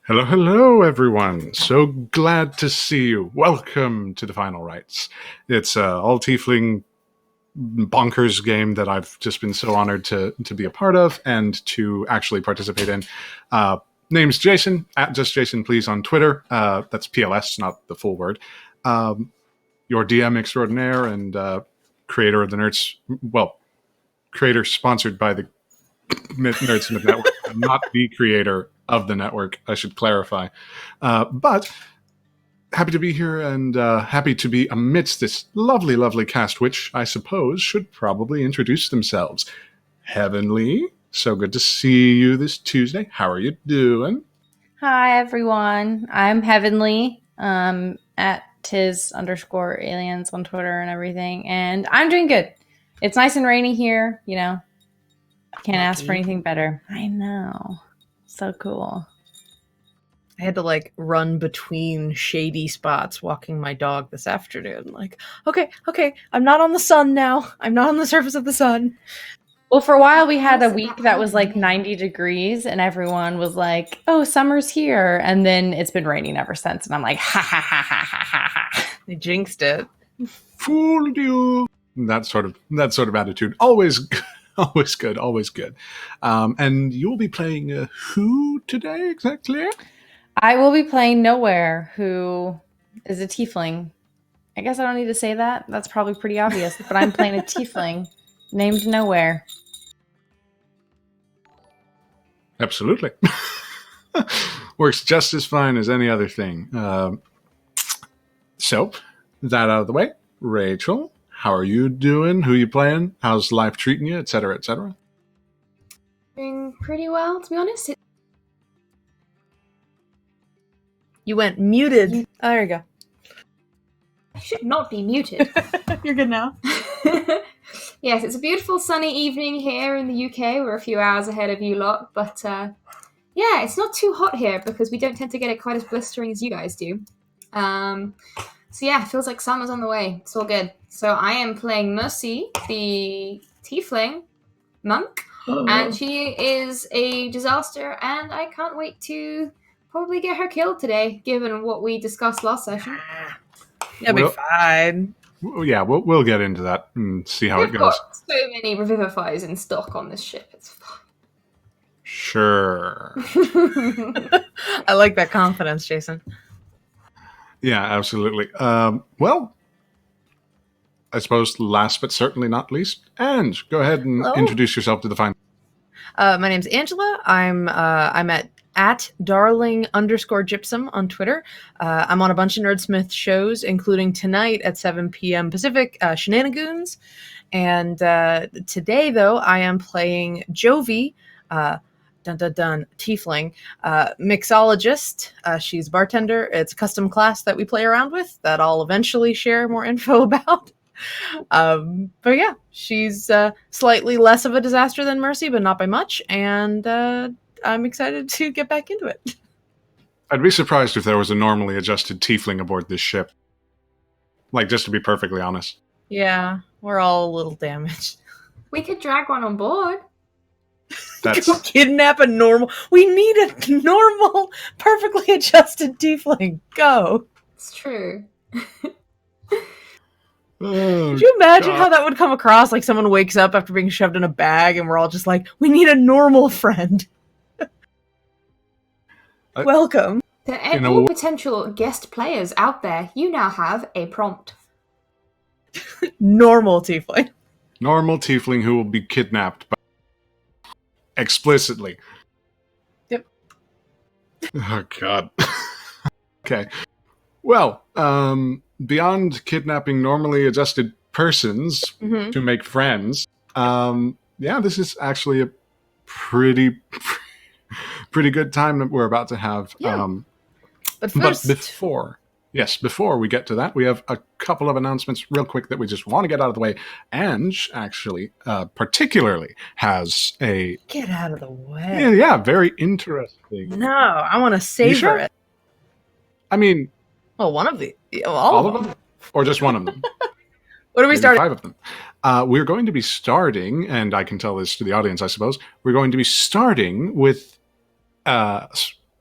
Hello, hello, everyone. So glad to see you. Welcome to the Final Rites. It's all tiefling bonkers game that I've just been so honored to be a part of and to actually participate in. Name's Jason, at just Jason Please on Twitter. That's PLS, not the full word. Your DM extraordinaire and creator of the Nerds, well, creator sponsored by the Nerds Myth Network. I'm not the creator of the network, I should clarify. But happy to be here and happy to be amidst this lovely, lovely cast, which I suppose should probably introduce themselves. Heavenly, so good to see you this Tuesday. How are you doing? Hi, everyone. I'm Heavenly, at Tiz_aliens on Twitter and everything, and I'm doing good. It's nice and rainy here, you know. Can't ask for anything better. I know. So cool. I had to run between shady spots walking my dog this afternoon. Okay, I'm not on the sun now. I'm not on the surface of the sun. Well, for a while we had a week that was 90 degrees and everyone was like, oh, summer's here. And then it's been raining ever since. And I'm like, ha, ha, ha, ha, ha, ha, ha. They jinxed it. Fooled you. That sort of attitude. Always good, always good. And you'll be playing who today exactly? I will be playing Nowhere, who is a tiefling. I guess I don't need to say that. That's probably pretty obvious. But I'm playing a tiefling named Nowhere. Absolutely. Works just as fine as any other thing. So, that out of the way. Rachel, how are you doing? Who you playing? How's life treating you? Etc., etc. Doing pretty well, to be honest. You went muted. Oh, there you go. I should not be muted. You're good now. Yes, it's a beautiful sunny evening here in the UK. We're a few hours ahead of you lot, but yeah, it's not too hot here because we don't tend to get it quite as blistering as you guys do. So yeah, it feels like summer's on the way. It's all good. So I am playing Mercy, the tiefling monk, and she is a disaster, and I can't wait to probably get her killed today, given what we discussed last session. You'll be fine. Yeah, we'll get into that and see how it goes. We've got so many revivifiers in stock on this ship. It's fine. Sure. I like that confidence, Jason. Yeah, absolutely. Well, I suppose last but certainly not least, Ange, go ahead and introduce yourself to the final. My name's Angela. I'm at darling_gypsum on Twitter. I'm on a bunch of Nerdsmith shows, including tonight at 7 p.m. Pacific, Shenanigoons. And today, though, I am playing Jovi, tiefling, mixologist. She's bartender. It's a custom class that we play around with that I'll eventually share more info about. But yeah, she's slightly less of a disaster than Mercy, but not by much. And I'm excited to get back into it. I'd be surprised if there was a normally adjusted tiefling aboard this ship. Just to be perfectly honest. Yeah, we're all a little damaged. We could drag one on board. That's kidnap a normal. We need a normal, perfectly adjusted tiefling. Go. It's true. Could you imagine how that would come across? Like someone wakes up after being shoved in a bag and we're all just like, we need a normal friend. Welcome. To any potential guest players out there, you now have a prompt. Normal tiefling. Normal tiefling who will be kidnapped explicitly. Yep. Oh, God. Okay. Well, beyond kidnapping normally adjusted persons to make friends, yeah, this is actually a pretty good time that we're about to have. Yeah. But before we get to that, we have a couple of announcements real quick that we just want to get out of the way. Ange actually particularly has a... Get out of the way. Yeah, very interesting. No, I want to savor it. I mean... Well, one of the... All of them? Or just one of them? What are we starting? 5 of them. We're going to be starting, and I can tell this to the audience, I suppose, we're going to be starting with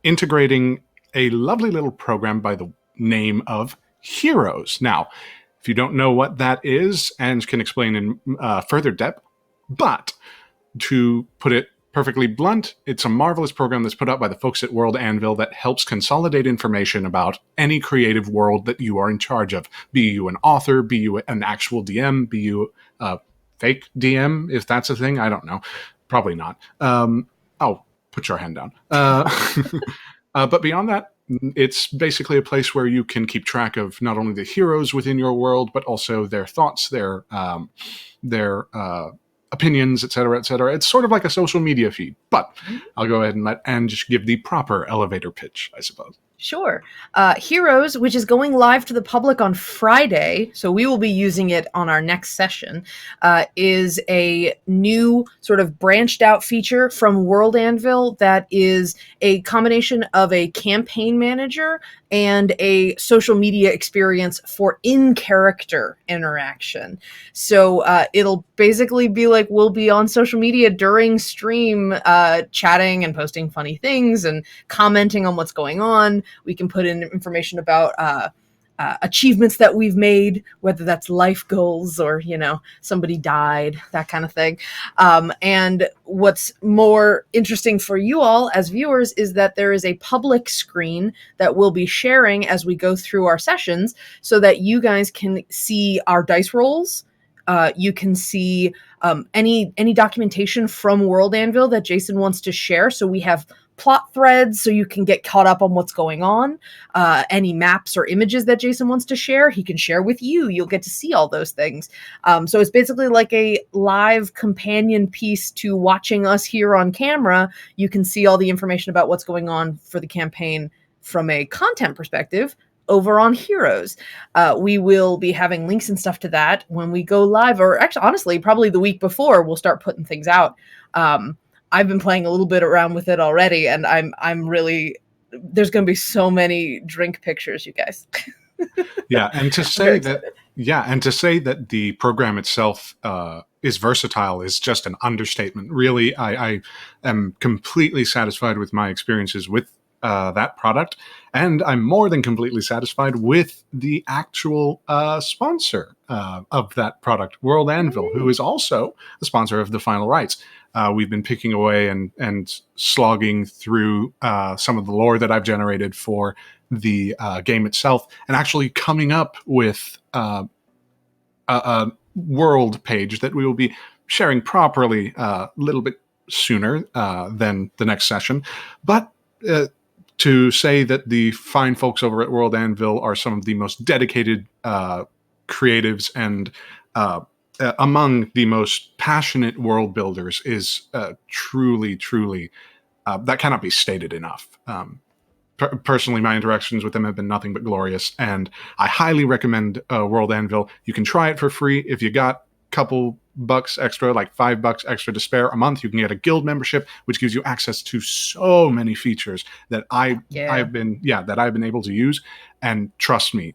integrating a lovely little program by the name of Heroes. Now, if you don't know what that is, Ange can explain in further depth, but to put it perfectly blunt, it's a marvelous program that's put out by the folks at World Anvil that helps consolidate information about any creative world that you are in charge of. Be you an author, be you an actual DM, be you a fake DM, if that's a thing. I don't know. Probably not. Oh, put your hand down. But beyond that, it's basically a place where you can keep track of not only the heroes within your world, but also their thoughts, their opinions, etc., etc. It's sort of like a social media feed, but I'll go ahead and let Ange give the proper elevator pitch, I suppose. Sure. Heroes, which is going live to the public on Friday, so we will be using it on our next session, is a new sort of branched out feature from World Anvil that is a combination of a campaign manager and a social media experience for in-character interaction. So it'll basically be like we'll be on social media during stream, chatting and posting funny things and commenting on what's going on. We can put in information about achievements that we've made, whether that's life goals or, somebody died, that kind of thing. And what's more interesting for you all as viewers is that there is a public screen that we'll be sharing as we go through our sessions so that you guys can see our dice rolls. You can see any documentation from World Anvil that Jason wants to share. So we have plot threads so you can get caught up on what's going on. Any maps or images that Jason wants to share, he can share with you. You'll get to see all those things. So it's basically like a live companion piece to watching us here on camera. You can see all the information about what's going on for the campaign from a content perspective over on Heroes. We will be having links and stuff to that when we go live, or actually, honestly, probably the week before we'll start putting things out. I've been playing a little bit around with it already, and I'm really, there's going to be so many drink pictures, you guys. Yeah, and to say that the program itself is versatile is just an understatement. Really, I am completely satisfied with my experiences with that product, and I'm more than completely satisfied with the actual sponsor of that product, World Anvil, who is also the sponsor of the Final Rites. We've been picking away and slogging through some of the lore that I've generated for the game itself, and actually coming up with a world page that we will be sharing properly a little bit sooner than the next session. But to say that the fine folks over at World Anvil are some of the most dedicated creatives and among the most passionate world builders is truly, truly, that cannot be stated enough. Personally, my interactions with them have been nothing but glorious, and I highly recommend World Anvil. You can try it for free. If you got a couple bucks extra, like $5 extra to spare a month, you can get a guild membership, which gives you access to so many features that I've been able to use. And trust me,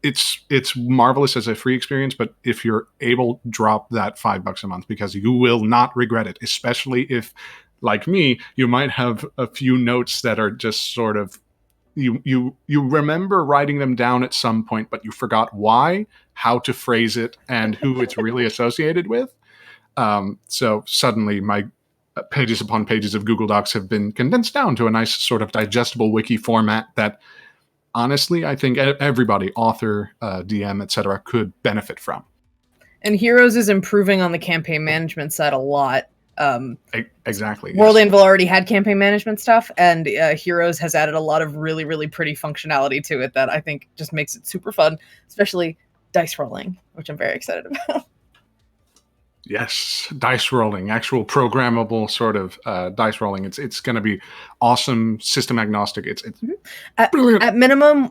it's marvelous as a free experience. But if you're able, drop that $5 a month, because you will not regret it, especially if, like me, you might have a few notes that are just sort of, you remember writing them down at some point, but you forgot why, how to phrase it, and who it's really associated with. So suddenly my pages upon pages of Google Docs have been condensed down to a nice sort of digestible wiki format that, honestly, I think everybody, author, DM, etc., could benefit from. And Heroes is improving on the campaign management side a lot. Exactly. World Anvil already had campaign management stuff, and Heroes has added a lot of really, really pretty functionality to it that I think just makes it super fun, especially dice rolling, which I'm very excited about. Yes, dice rolling, actual programmable sort of dice rolling. It's going to be awesome, system agnostic. It's brilliant. At minimum,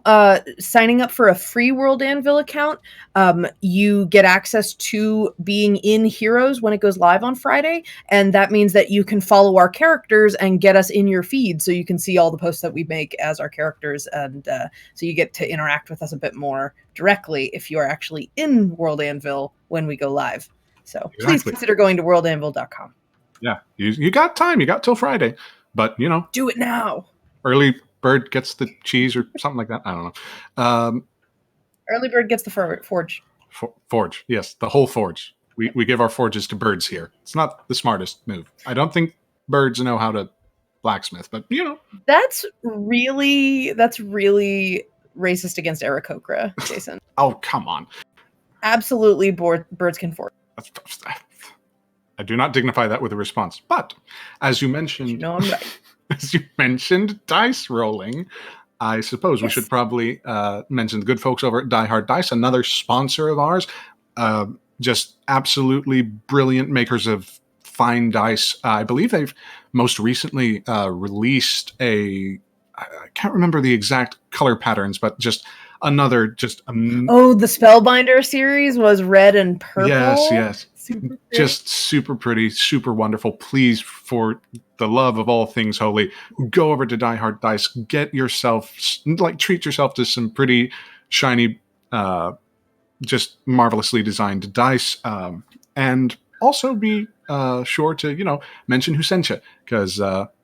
signing up for a free World Anvil account, you get access to being in Heroes when it goes live on Friday, and that means that you can follow our characters and get us in your feed, so you can see all the posts that we make as our characters, and so you get to interact with us a bit more directly if you are actually in World Anvil when we go live. So please consider going to worldanvil.com. Yeah, you got time. You got till Friday, but do it now. early bird gets the cheese or something like that. I don't know. Early bird gets the forge. Forge, yes, the whole forge. We give our forges to birds here. It's not the smartest move. I don't think birds know how to blacksmith, but That's really racist against Aarakocra, Jason. Oh, come on. Absolutely, birds can forge. I do not dignify that with a response. But as you mentioned, I'm right. as you mentioned, dice rolling. I suppose we Yes. should probably mention the good folks over at Die Hard Dice, another sponsor of ours. Just absolutely brilliant makers of fine dice. I believe they've most recently released I can't remember the exact color patterns, but just another the Spellbinder series was red and purple. Yes. Super just super pretty, super wonderful. Please, for the love of all things holy, go over to Die Hard Dice, get yourself, treat yourself to some pretty shiny, just marvelously designed dice, and also be sure to mention who sent you, because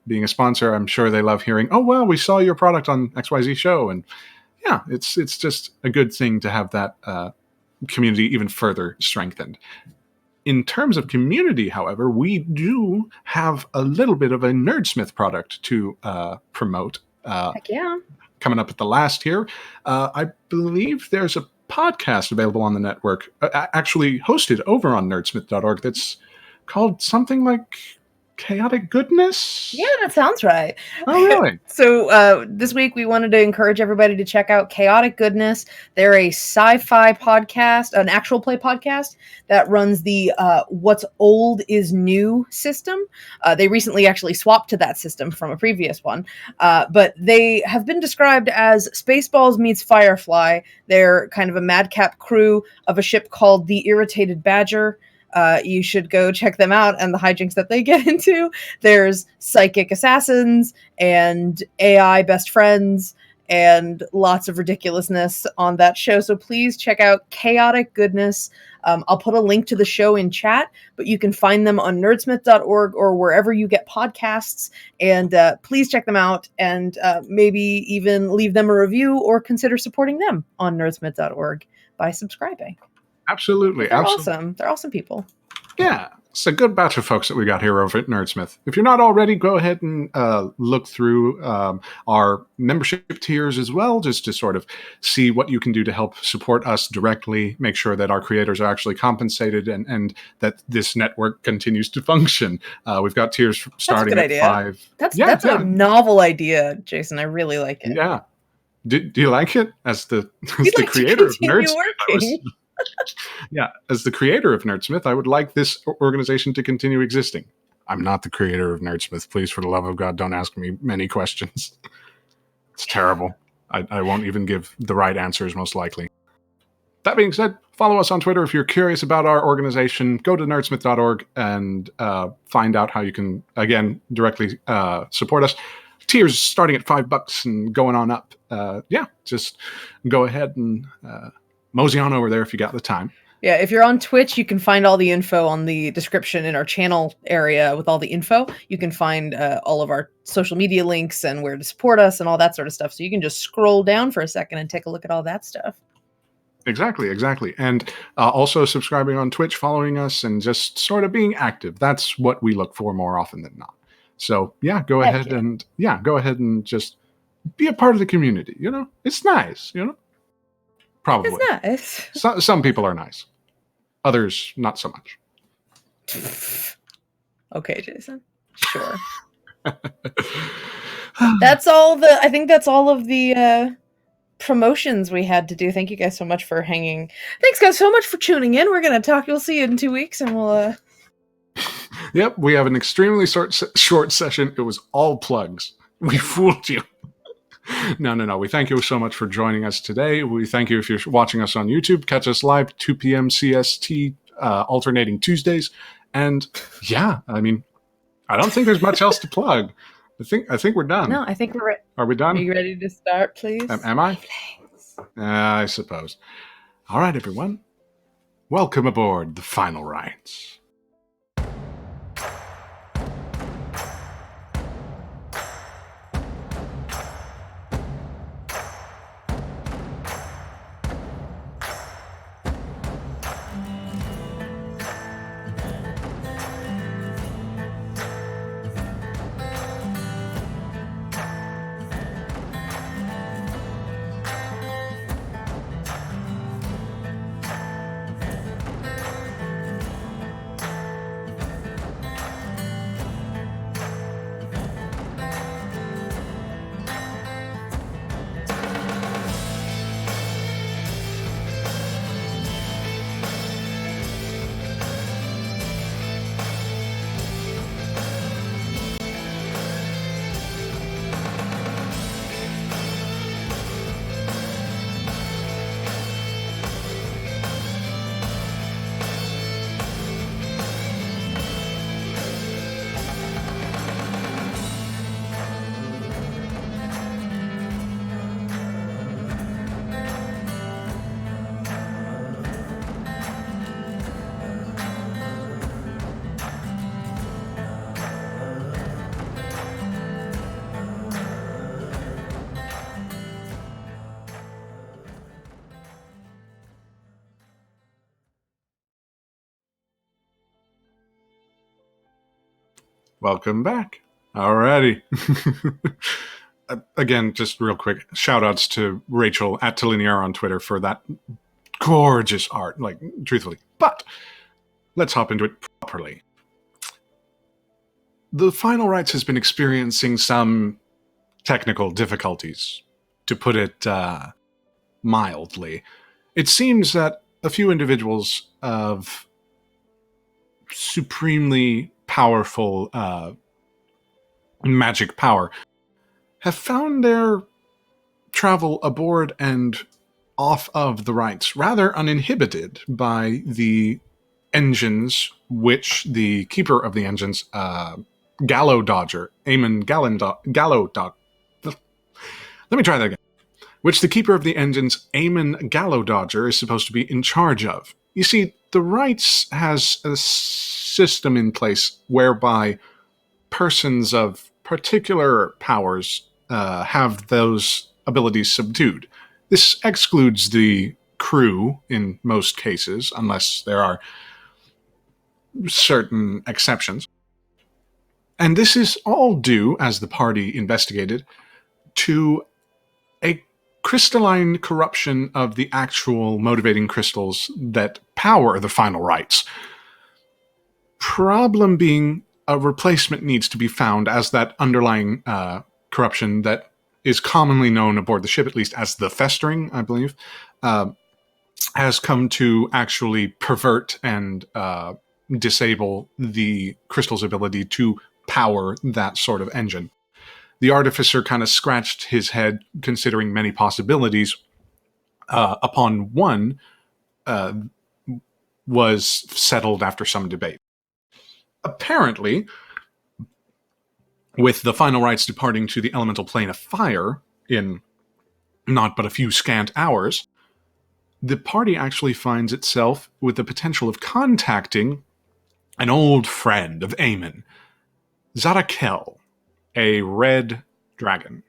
being a sponsor, I'm sure they love hearing, oh well, we saw your product on XYZ show, and yeah, it's just a good thing to have that community even further strengthened. In terms of community, however, we do have a little bit of a Nerdsmith product to promote. Heck yeah. Coming up at the last here, I believe there's a podcast available on the network, actually hosted over on nerdsmith.org, that's called something like Chaotic Goodness? Yeah, that sounds right. Oh, really? So this week we wanted to encourage everybody to check out Chaotic Goodness. They're a sci-fi podcast, an actual play podcast that runs the What's Old is New system. They recently actually swapped to that system from a previous one. But they have been described as Spaceballs meets Firefly. They're kind of a madcap crew of a ship called the Irritated Badger. You should go check them out and the hijinks that they get into. There's psychic assassins and AI best friends and lots of ridiculousness on that show. So please check out Chaotic Goodness. I'll put a link to the show in chat, but you can find them on nerdsmith.org or wherever you get podcasts. And please check them out and maybe even leave them a review or consider supporting them on nerdsmith.org by subscribing. Absolutely. They're awesome. They're awesome people. Yeah, it's a good batch of folks that we got here over at Nerdsmith. If you're not already, go ahead and look through our membership tiers as well, just to sort of see what you can do to help support us directly, make sure that our creators are actually compensated and that this network continues to function. We've got tiers starting at $5. That's a novel idea, Jason. I really like it. Yeah. Do you like it? As the creator of Nerdsmith, as the creator of Nerdsmith, I would like this organization to continue existing. I'm not the creator of Nerdsmith. Please, for the love of God, don't ask me many questions. It's terrible. I won't even give the right answers, most likely. That being said, follow us on Twitter if you're curious about our organization. Go to nerdsmith.org and find out how you can, again, directly support us. Tiers starting at $5 and going on up. Just go ahead and mosey on over there if you got the time. Yeah, if you're on Twitch, you can find all the info on the description in our channel area with all the info. You can find all of our social media links and where to support us and all that sort of stuff. So you can just scroll down for a second and take a look at all that stuff. Exactly. And also subscribing on Twitch, following us, and just sort of being active. That's what we look for more often than not. So go ahead and just be a part of the community. It's nice. Probably. It's nice. Some people are nice. Others, not so much. Okay, Jason. Sure. I think that's all of the promotions we had to do. Thank you guys so much for hanging. Thanks guys so much for tuning in. We're going to talk. We'll see you in 2 weeks and we'll... Yep, we have an extremely short session. It was all plugs. We fooled you. No. We thank you so much for joining us today. We thank you if you're watching us on YouTube. Catch us live 2 p.m. CST, alternating Tuesdays. And I don't think there's much else to plug. I think we're done. No, I think we're ready. Are we done? Are you ready to start, please? Am I? I suppose. All right, everyone. Welcome aboard the Final Rites. welcome back. Alrighty. Again, just real quick, shout-outs to Rachel at Telinier on Twitter for that gorgeous art, like, truthfully. But let's hop into it properly. The Final Rites has been experiencing some technical difficulties, to put it mildly. It seems that a few individuals of supremely powerful magic power have found their travel aboard and off of the Rites rather uninhibited by the engines, which the keeper of the engines, Gallo Dodger, Eamon Gallo Dodger. Let me try that again. Which the keeper of the engines, Eamon Gallo Dodger, is supposed to be in charge of. You see, the Rites has a system in place whereby persons of particular powers have those abilities subdued. This excludes the crew in most cases, unless there are certain exceptions. And this is all due, as the party investigated, to a crystalline corruption of the actual motivating crystals that power the Final Rites. Problem being, a replacement needs to be found, as that underlying corruption that is commonly known aboard the ship, at least as the Festering, I believe, has come to actually pervert and disable the crystal's ability to power that sort of engine. The artificer kind of scratched his head, considering many possibilities. Upon one was settled after some debate. Apparently, with the Final Rites departing to the elemental plane of fire in not but a few scant hours, the party actually finds itself with the potential of contacting an old friend of Eamon, Zarakel, a red dragon.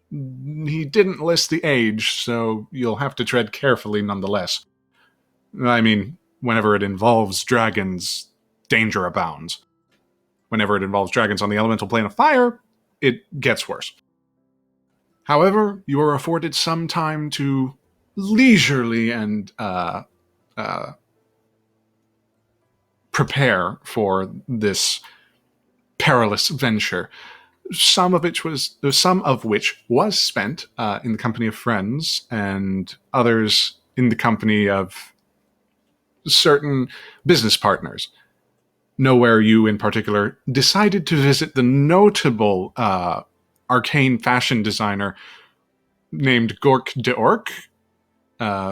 He didn't list the age, so you'll have to tread carefully nonetheless. I mean, whenever it involves dragons, danger abounds. Whenever it involves dragons on the elemental plane of fire, it gets worse. However, you are afforded some time to leisurely and prepare for this perilous venture. Some of which was spent in the company of friends, and others in the company of certain business partners. Nowhere you, in particular, decided to visit the notable arcane fashion designer named Gork de Orc,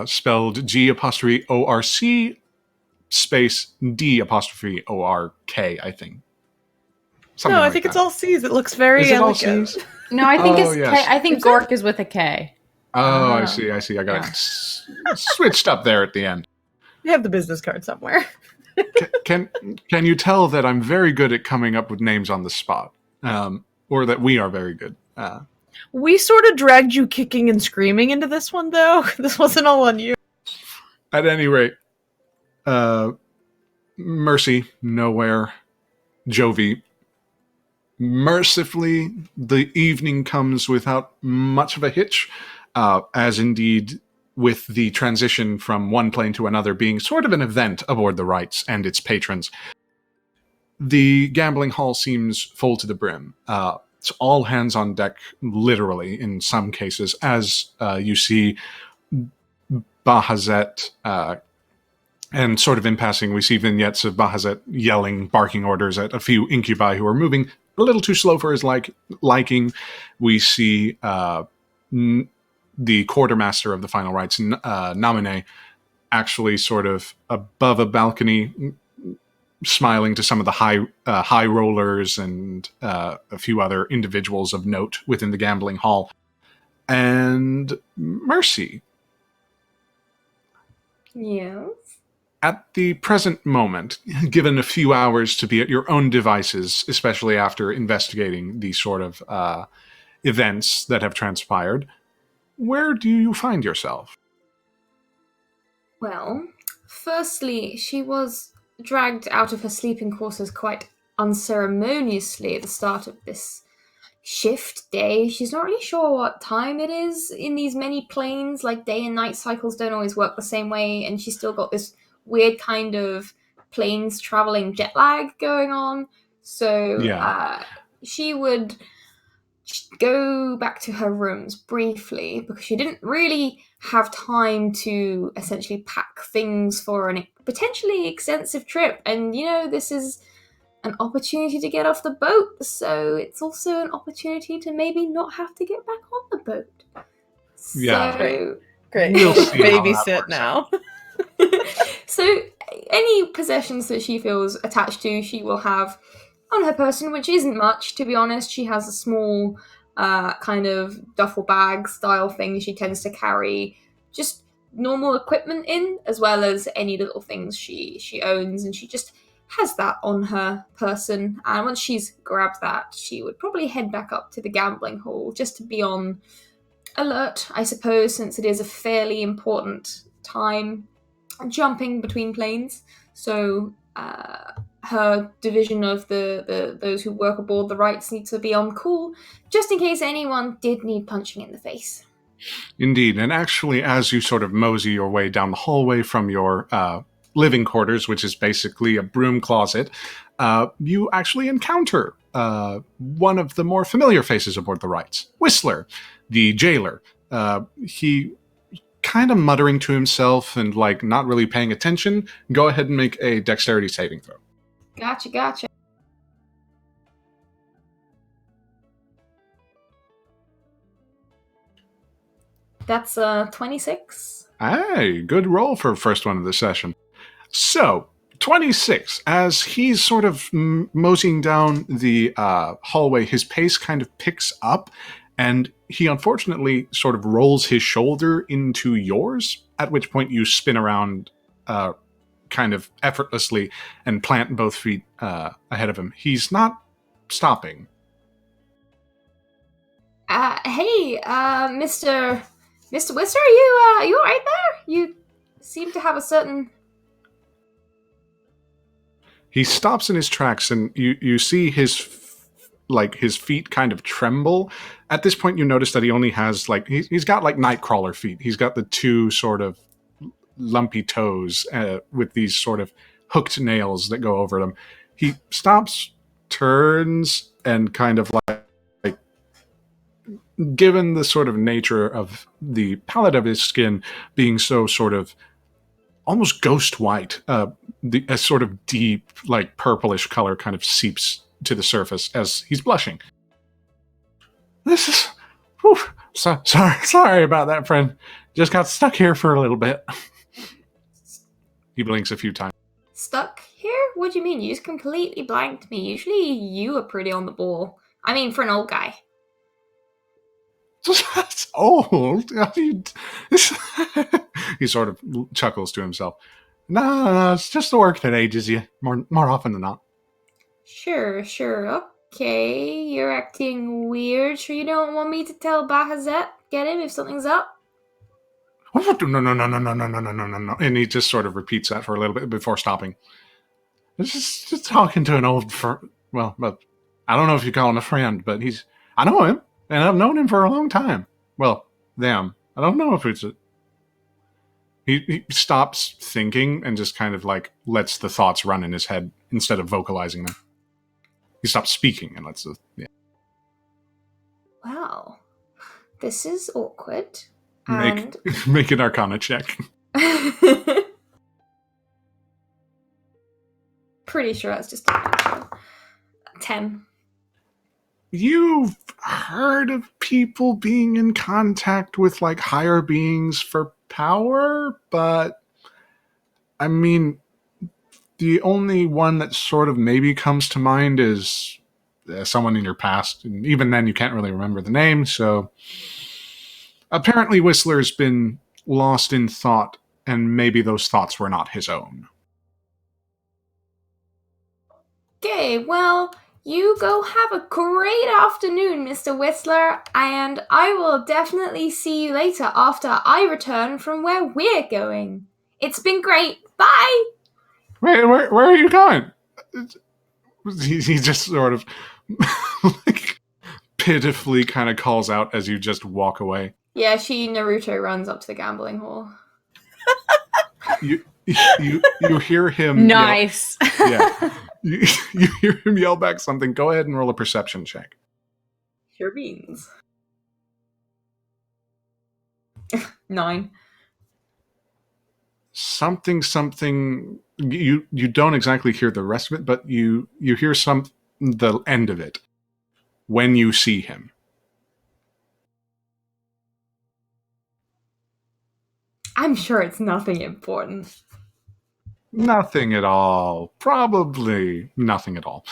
spelled G''ORC space D''ORK, I think. Something No, I like think that. it's all C's. It looks very Is it all elegant. C's? No, I think Oh, it's yes. K. I think Is it? Gork is with a K. Oh, I Oh. see. I got Yeah. it switched up there at the end. You have the business card somewhere. Can you tell that I'm very good at coming up with names on the spot, or that we are very good? We sort of dragged you kicking and screaming into this one, though. This wasn't all on you. At any rate, Mercy, Nowhere, Jovi. Mercifully, the evening comes without much of a hitch, as indeed with the transition from one plane to another being sort of an event aboard the Rites and its patrons. The gambling hall seems full to the brim. It's all hands on deck, literally, in some cases, as you see Bahazet, and sort of in passing, we see vignettes of Bahazet yelling, barking orders at a few incubi who are moving a little too slow for his liking. We see the quartermaster of the Final Rites, Namine, actually sort of above a balcony, smiling to some of the high rollers and a few other individuals of note within the gambling hall. And Mercy. Yes. At the present moment, given a few hours to be at your own devices, especially after investigating the sort of events that have transpired, where do you find yourself? Well, firstly, she was dragged out of her sleeping quarters quite unceremoniously at the start of this shift day. She's not really sure what time it is in these many planes. Like, day and night cycles don't always work the same way, and she's still got this weird kind of planes traveling jet lag going on. So she would go back to her rooms briefly because she didn't really have time to essentially pack things for a potentially extensive trip. And, this is an opportunity to get off the boat, so it's also an opportunity to maybe not have to get back on the boat. Yeah. So, Great. We'll see how that Babysit works now. so any possessions that she feels attached to, she will have on her person, which isn't much, to be honest. She has a small kind of duffel bag style thing she tends to carry just normal equipment in, as well as any little things she owns, and she just has that on her person. And once she's grabbed that, she would probably head back up to the gambling hall just to be on alert, I suppose, since it is a fairly important time jumping between planes. So her division of the those who work aboard the Rites need to be on call, just in case anyone did need punching in the face. Indeed. And actually, as you sort of mosey your way down the hallway from your living quarters, which is basically a broom closet, you actually encounter one of the more familiar faces aboard the Rites, Whistler, the jailer. He kind of muttering to himself and not really paying attention. Go ahead and make a dexterity saving throw. Gotcha. That's 26. Hey, good roll for first one of the session. So, 26. As he's sort of moseying down the hallway, his pace kind of picks up, and he unfortunately sort of rolls his shoulder into yours, at which point you spin around kind of effortlessly and plant both feet ahead of him. He's not stopping. Hey, Mr. Whistler, are you all right there? You seem to have a certain... He stops in his tracks, and you see his feet kind of tremble. At this point, you notice that he only has he's got nightcrawler feet. He's got the two sort of lumpy toes with these sort of hooked nails that go over them. He stops, turns, and kind of given the sort of nature of the palette of his skin being so sort of almost ghost white, a sort of deep, purplish color kind of seeps to the surface as he's blushing. This is... Whew, sorry about that, friend. Just got stuck here for a little bit. He blinks a few times. Stuck here? What do you mean? You just completely blanked me. Usually you are pretty on the ball. I mean, for an old guy. That's old. He sort of chuckles to himself. No, it's just the work that ages you more often than not. Sure. Okay, you're acting weird. Sure you don't want me to tell Bahazet? Get him if something's up? No. And he just sort of repeats that for a little bit before stopping. It's just talking to an old well, I don't know if you call him a friend, but I know him, and I've known him for a long time. Well, them. I don't know if it's He stops thinking and just kind of lets the thoughts run in his head instead of vocalizing them. He stops speaking and lets Wow, this is awkward. Make an Arcana check. Pretty sure that's just a 10. You've heard of people being in contact with higher beings for power, but I mean, the only one that sort of maybe comes to mind is someone in your past, and even then you can't really remember the name. So apparently Whistler's been lost in thought, and maybe those thoughts were not his own. Okay, well, you go have a great afternoon, Mr. Whistler, and I will definitely see you later after I return from where we're going. It's been great. Bye! Wait, where are you going? he just sort of like pitifully kind of calls out as you just walk away. Yeah, she Naruto runs up to the gambling hall. You hear him Nice. Yeah. You hear him yell back something. Go ahead and roll a perception check. Sure beans. 9. Something. You don't exactly hear the rest of it, but you hear the end of it when you see him. I'm sure it's nothing important. Nothing at all. Probably nothing at all.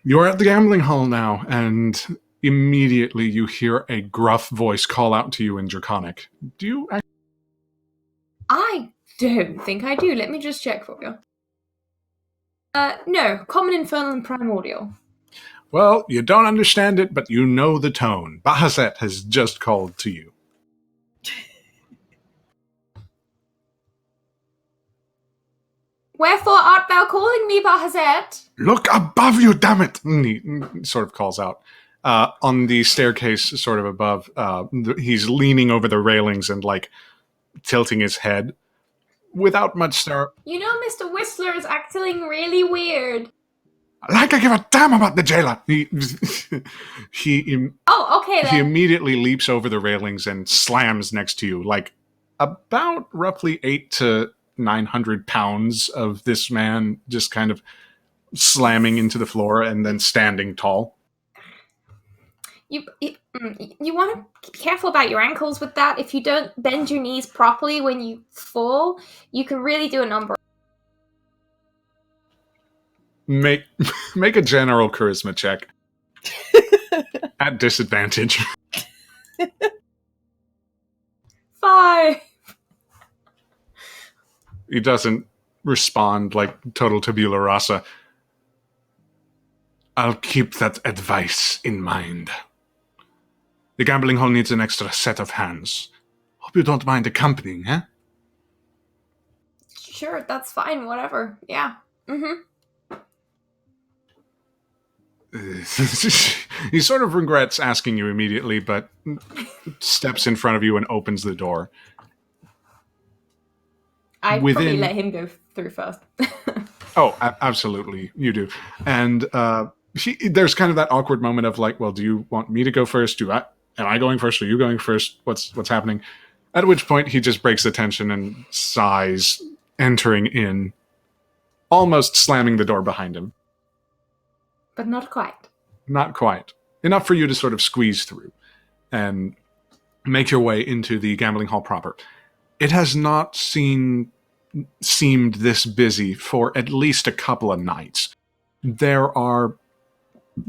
You're at the gambling hall now, and immediately you hear a gruff voice call out to you in Draconic. Do you actually... I don't think I do. Let me just check for you. No. Common, Infernal, and Primordial. Well, you don't understand it, but you know the tone. Bahamut has just called to you. Wherefore art thou calling me, Bahamut? Look above you, damn it! He sort of calls out. On the staircase sort of above, he's leaning over the railings and, like, tilting his head. Without much stir. You know Mr. Whistler is acting really weird. Like I give a damn about the jailer! Oh, okay then. He immediately leaps over the railings and slams next to you, like about roughly 800 to 900 pounds of this man just kind of slamming into the floor and then standing tall. You want to be careful about your ankles with that. If you don't bend your knees properly when you fall, you can really do a number. Make a general charisma check. At disadvantage. 5. He doesn't respond like total tabula rasa. I'll keep that advice in mind. The gambling hall needs an extra set of hands. Hope you don't mind accompanying, eh? Sure, that's fine. Whatever. Yeah. He sort of regrets asking you immediately, but steps in front of you and opens the door. I'd probably let him go through first. Oh, absolutely, you do. And there's kind of that awkward moment of like, well, do you want me to go first? Am I going first? Are you going first? What's happening? At which point he just breaks the tension and sighs, entering in, almost slamming the door behind him. But not quite. Not quite. Enough for you to sort of squeeze through and make your way into the gambling hall proper. It has not seemed this busy for at least a couple of nights. There are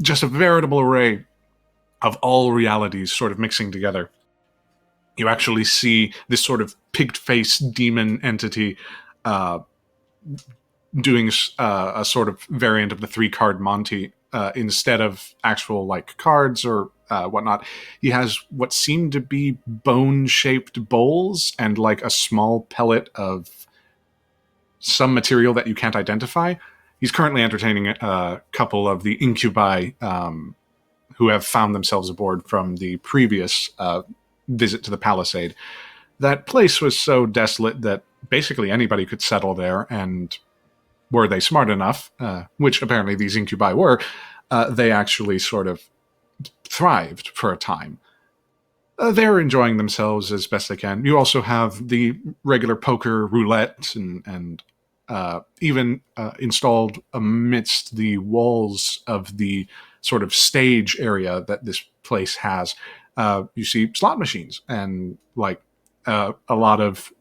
just a veritable array of all realities sort of mixing together. You actually see this sort of pig-faced demon entity doing a sort of variant of the 3-card Monty. Instead of actual like cards or whatnot, he has what seem to be bone-shaped bowls and like a small pellet of some material that you can't identify. He's currently entertaining a couple of the incubi who have found themselves aboard from the previous visit to the Palisade. That place was so desolate that basically anybody could settle there, and were they smart enough, which apparently these incubi were, they actually sort of thrived for a time. They're enjoying themselves as best they can. You also have the regular poker, roulette, and even installed amidst the walls of the sort of stage area that this place has. You see slot machines and like a lot of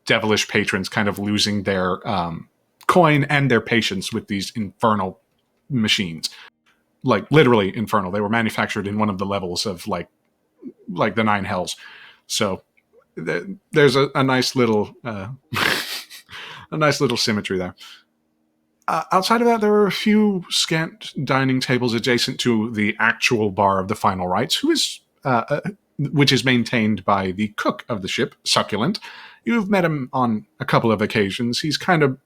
devilish patrons kind of losing their coin and their patience with these infernal machines. Like literally infernal. They were manufactured in one of the levels of like the 9 hells. So there's a nice little a nice little symmetry there. Outside of that, there are a few scant dining tables adjacent to the actual bar of the Final Rites, which is maintained by the cook of the ship, Succulent. You've met him on a couple of occasions. He's kind of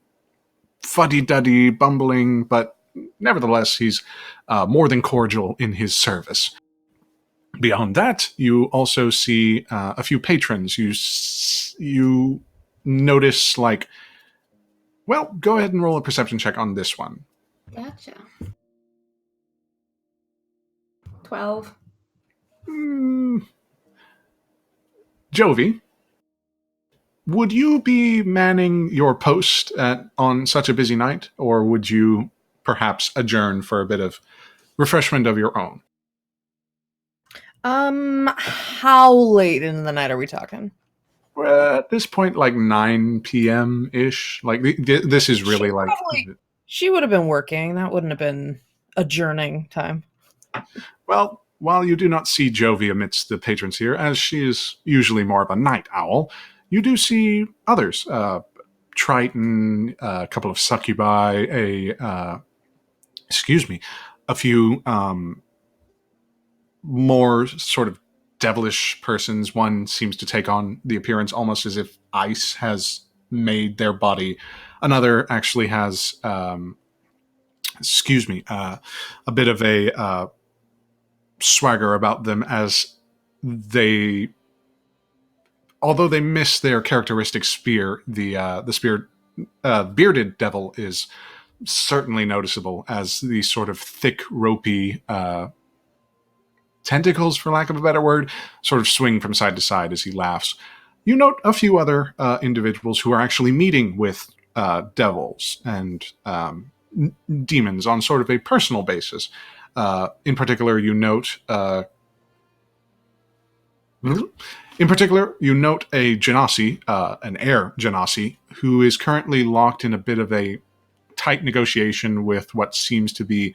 fuddy-duddy, bumbling, but nevertheless, he's more than cordial in his service. Beyond that, you also see a few patrons. You notice, like, well, go ahead and roll a perception check on this one. Gotcha. 12. Jovi, would you be manning your post on such a busy night, or would you perhaps adjourn for a bit of refreshment of your own? How late in the night are we talking? At this point, like 9 p.m. ish. Like this is really like. She would have been working. That wouldn't have been adjourning time. Well, while you do not see Jovi amidst the patrons here, as she is usually more of a night owl, you do see others. Triton, a couple of succubi, a few more sort of devilish persons. One seems to take on the appearance almost as if ice has made their body. Another actually has, a bit of a swagger about them, as they, although they miss their characteristic spear, the bearded devil is certainly noticeable, as these sort of thick, ropey tentacles, for lack of a better word, sort of swing from side to side as he laughs. You note a few other individuals who are actually meeting with devils and demons on sort of a personal basis. In particular, you note a genasi, an air genasi, who is currently locked in a bit of a tight negotiation with what seems to be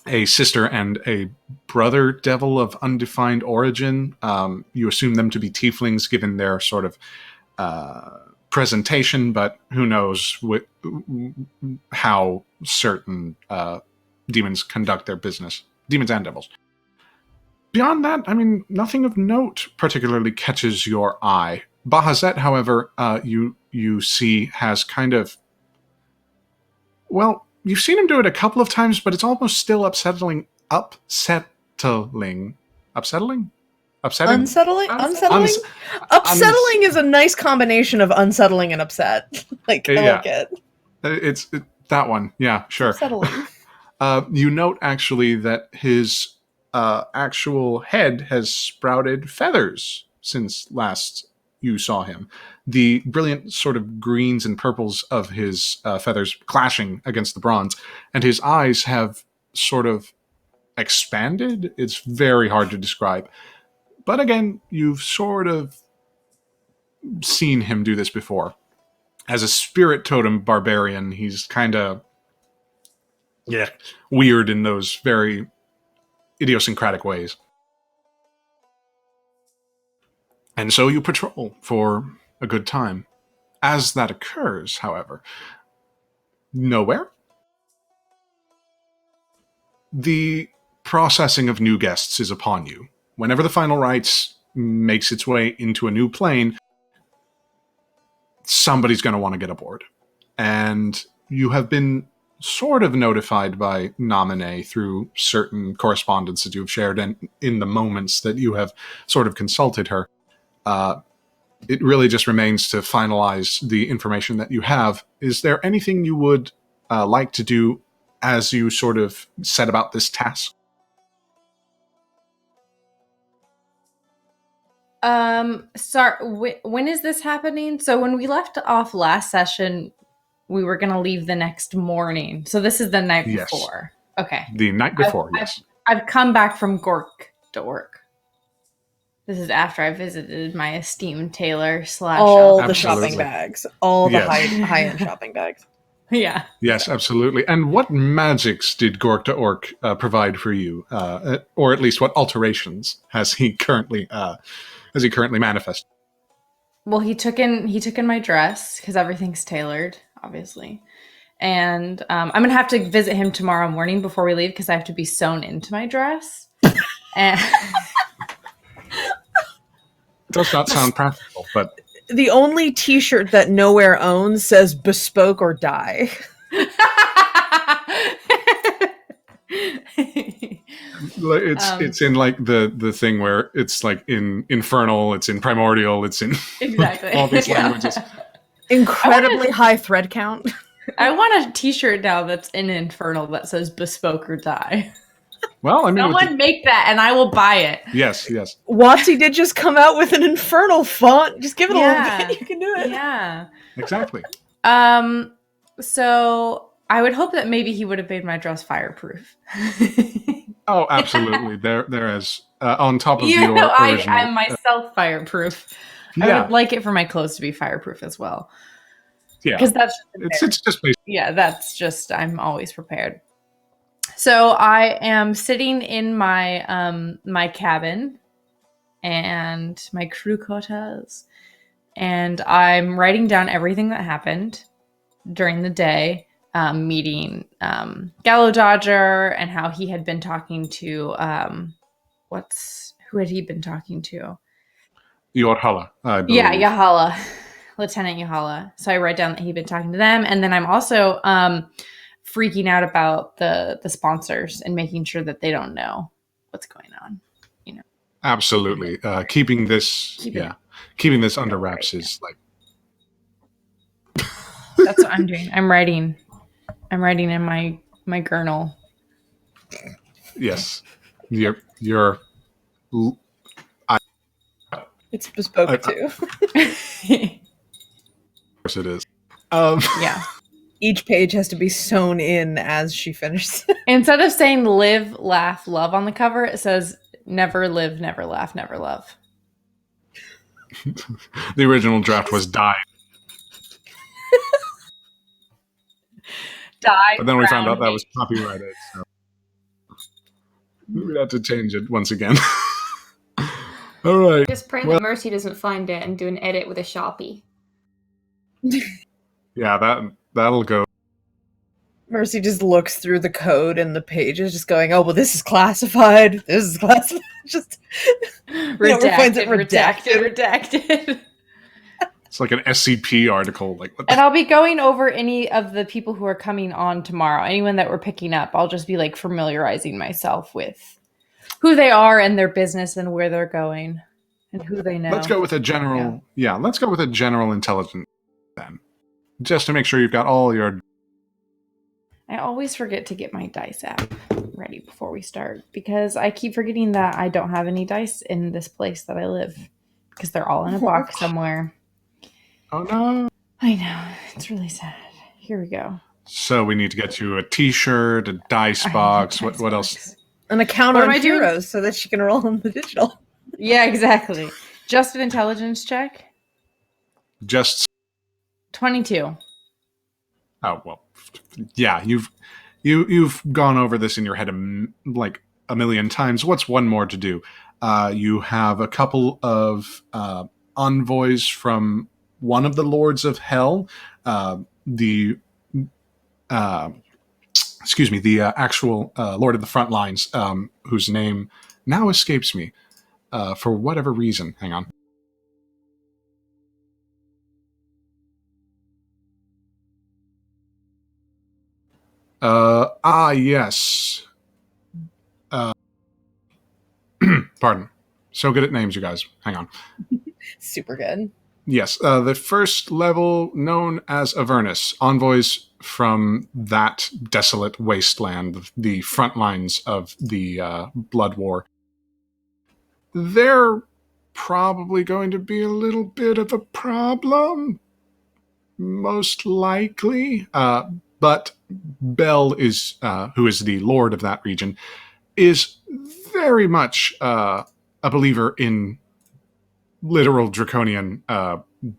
a sister and a brother devil of undefined origin. You assume them to be tieflings given their sort of presentation, but who knows how certain demons conduct their business. Demons and devils. Beyond that, I mean, nothing of note particularly catches your eye. Bahazet, however, you see has kind of, well, you've seen him do it a couple of times, but it's almost still upsetting. Upsetting? Upsetting? Unsettling? Upsetting is a nice combination of unsettling and upset. I like it. It's that one. Yeah, sure. Unsettling. You note actually that his actual head has sprouted feathers since last you saw him. The brilliant sort of greens and purples of his feathers clashing against the bronze, and his eyes have sort of expanded. It's very hard to describe. But again, you've sort of seen him do this before. As a spirit totem barbarian, he's kind of weird in those very idiosyncratic ways. And so you patrol for a good time. As that occurs, however, nowhere. The processing of new guests is upon you. Whenever the final rites makes its way into a new plane, somebody's going to want to get aboard. And you have been sort of notified by Nominee through certain correspondence that you have shared, and in the moments that you have sort of consulted her. It really just remains to finalize the information that you have. Is there anything you would like to do as you sort of set about this task? Sorry, when is this happening? So when we left off last session, we were going to leave the next morning. So this is the night before. Okay. The night before, yes. I've come back from Gork to work. This is after I visited my esteemed tailor / all the shopping bags. All the high-end shopping bags. Yeah. Yes, absolutely. And what magics did Gork to Orc provide for you? Or at least what alterations has he currently manifested? Well, he took in my dress because everything's tailored, obviously. And I'm going to have to visit him tomorrow morning before we leave because I have to be sewn into my dress. And does not sound practical, but the only t-shirt that Nowhere owns says bespoke or die. It's in like the thing where it's like in Infernal, it's in Primordial, it's in Exactly. all these Yeah. languages. Incredibly high thread count. I want a t-shirt now that's in Infernal that says bespoke or die. Well, I mean, Someone make that and I will buy it. yes. WotC did just come out with an Infernal font. Just give it a little bit. You can do it. Yeah. Exactly. So I would hope that maybe he would have made my dress fireproof. Oh, absolutely. There is on top of You your know, original. I'm myself fireproof. I yeah, would like it for my clothes to be fireproof as well. yeah. Because that's It's just basically. yeah, that's just I'm always prepared. So I am sitting in my my cabin and my crew quarters, and I'm writing down everything that happened during the day, meeting Gallo Dodger and how he had been talking to who had he been talking to? Yorhala, I believe. Yeah, Yahala, Lieutenant Yahala. So I write down that he'd been talking to them, and then I'm also freaking out about the sponsors and making sure that they don't know what's going on. You know, Absolutely. Keeping this under wraps is like. that's what I'm doing. I'm writing in my journal. Yes, you're. It's bespoke too. Of course, it is. Yeah. Each page has to be sewn in as she finishes. Instead of saying live, laugh, love on the cover, it says never live, never laugh, never love. The original draft was die. Die. But then we found out that drown, was copyrighted, so we had to change it once again. All right. Just pray that Mercy doesn't find it and do an edit with a Sharpie. Yeah, that'll go. Mercy just looks through the code and the pages, just going, "Oh well, this is classified. This is classified." Just redacted, redacted. It's like an SCP article. Like, what the And I'll be going over any of the people who are coming on tomorrow. Anyone that we're picking up, I'll just be like familiarizing myself with who they are and their business and where they're going and who they know. Let's go with a general. Yeah, let's go with a general intelligence then, just to make sure you've got all your. I always forget to get my dice app ready before we start because I keep forgetting that I don't have any dice in this place that I live because they're all in a box somewhere. Oh no! I know. It's really sad. Here we go. So we need to get you a T-shirt, a dice box. What else? An account What on am I doing? Heroes so that she can roll on the digital. Yeah, exactly. Just an intelligence check. Just 22. oh well, yeah. You've gone over this in your head like a million times. What's one more to do? You have a couple of envoys from one of the Lords of Hell, the actual Lord of the Front Lines, whose name now escapes me for whatever reason. Hang on. Yes. Pardon. So good at names, you guys. Hang on. Super good. Yes, the first level known as Avernus, envoys from that desolate wasteland, the front lines of the Blood War. They're probably going to be a little bit of a problem, most likely. But Bell is, who is the lord of that region, is very much a believer in literal draconian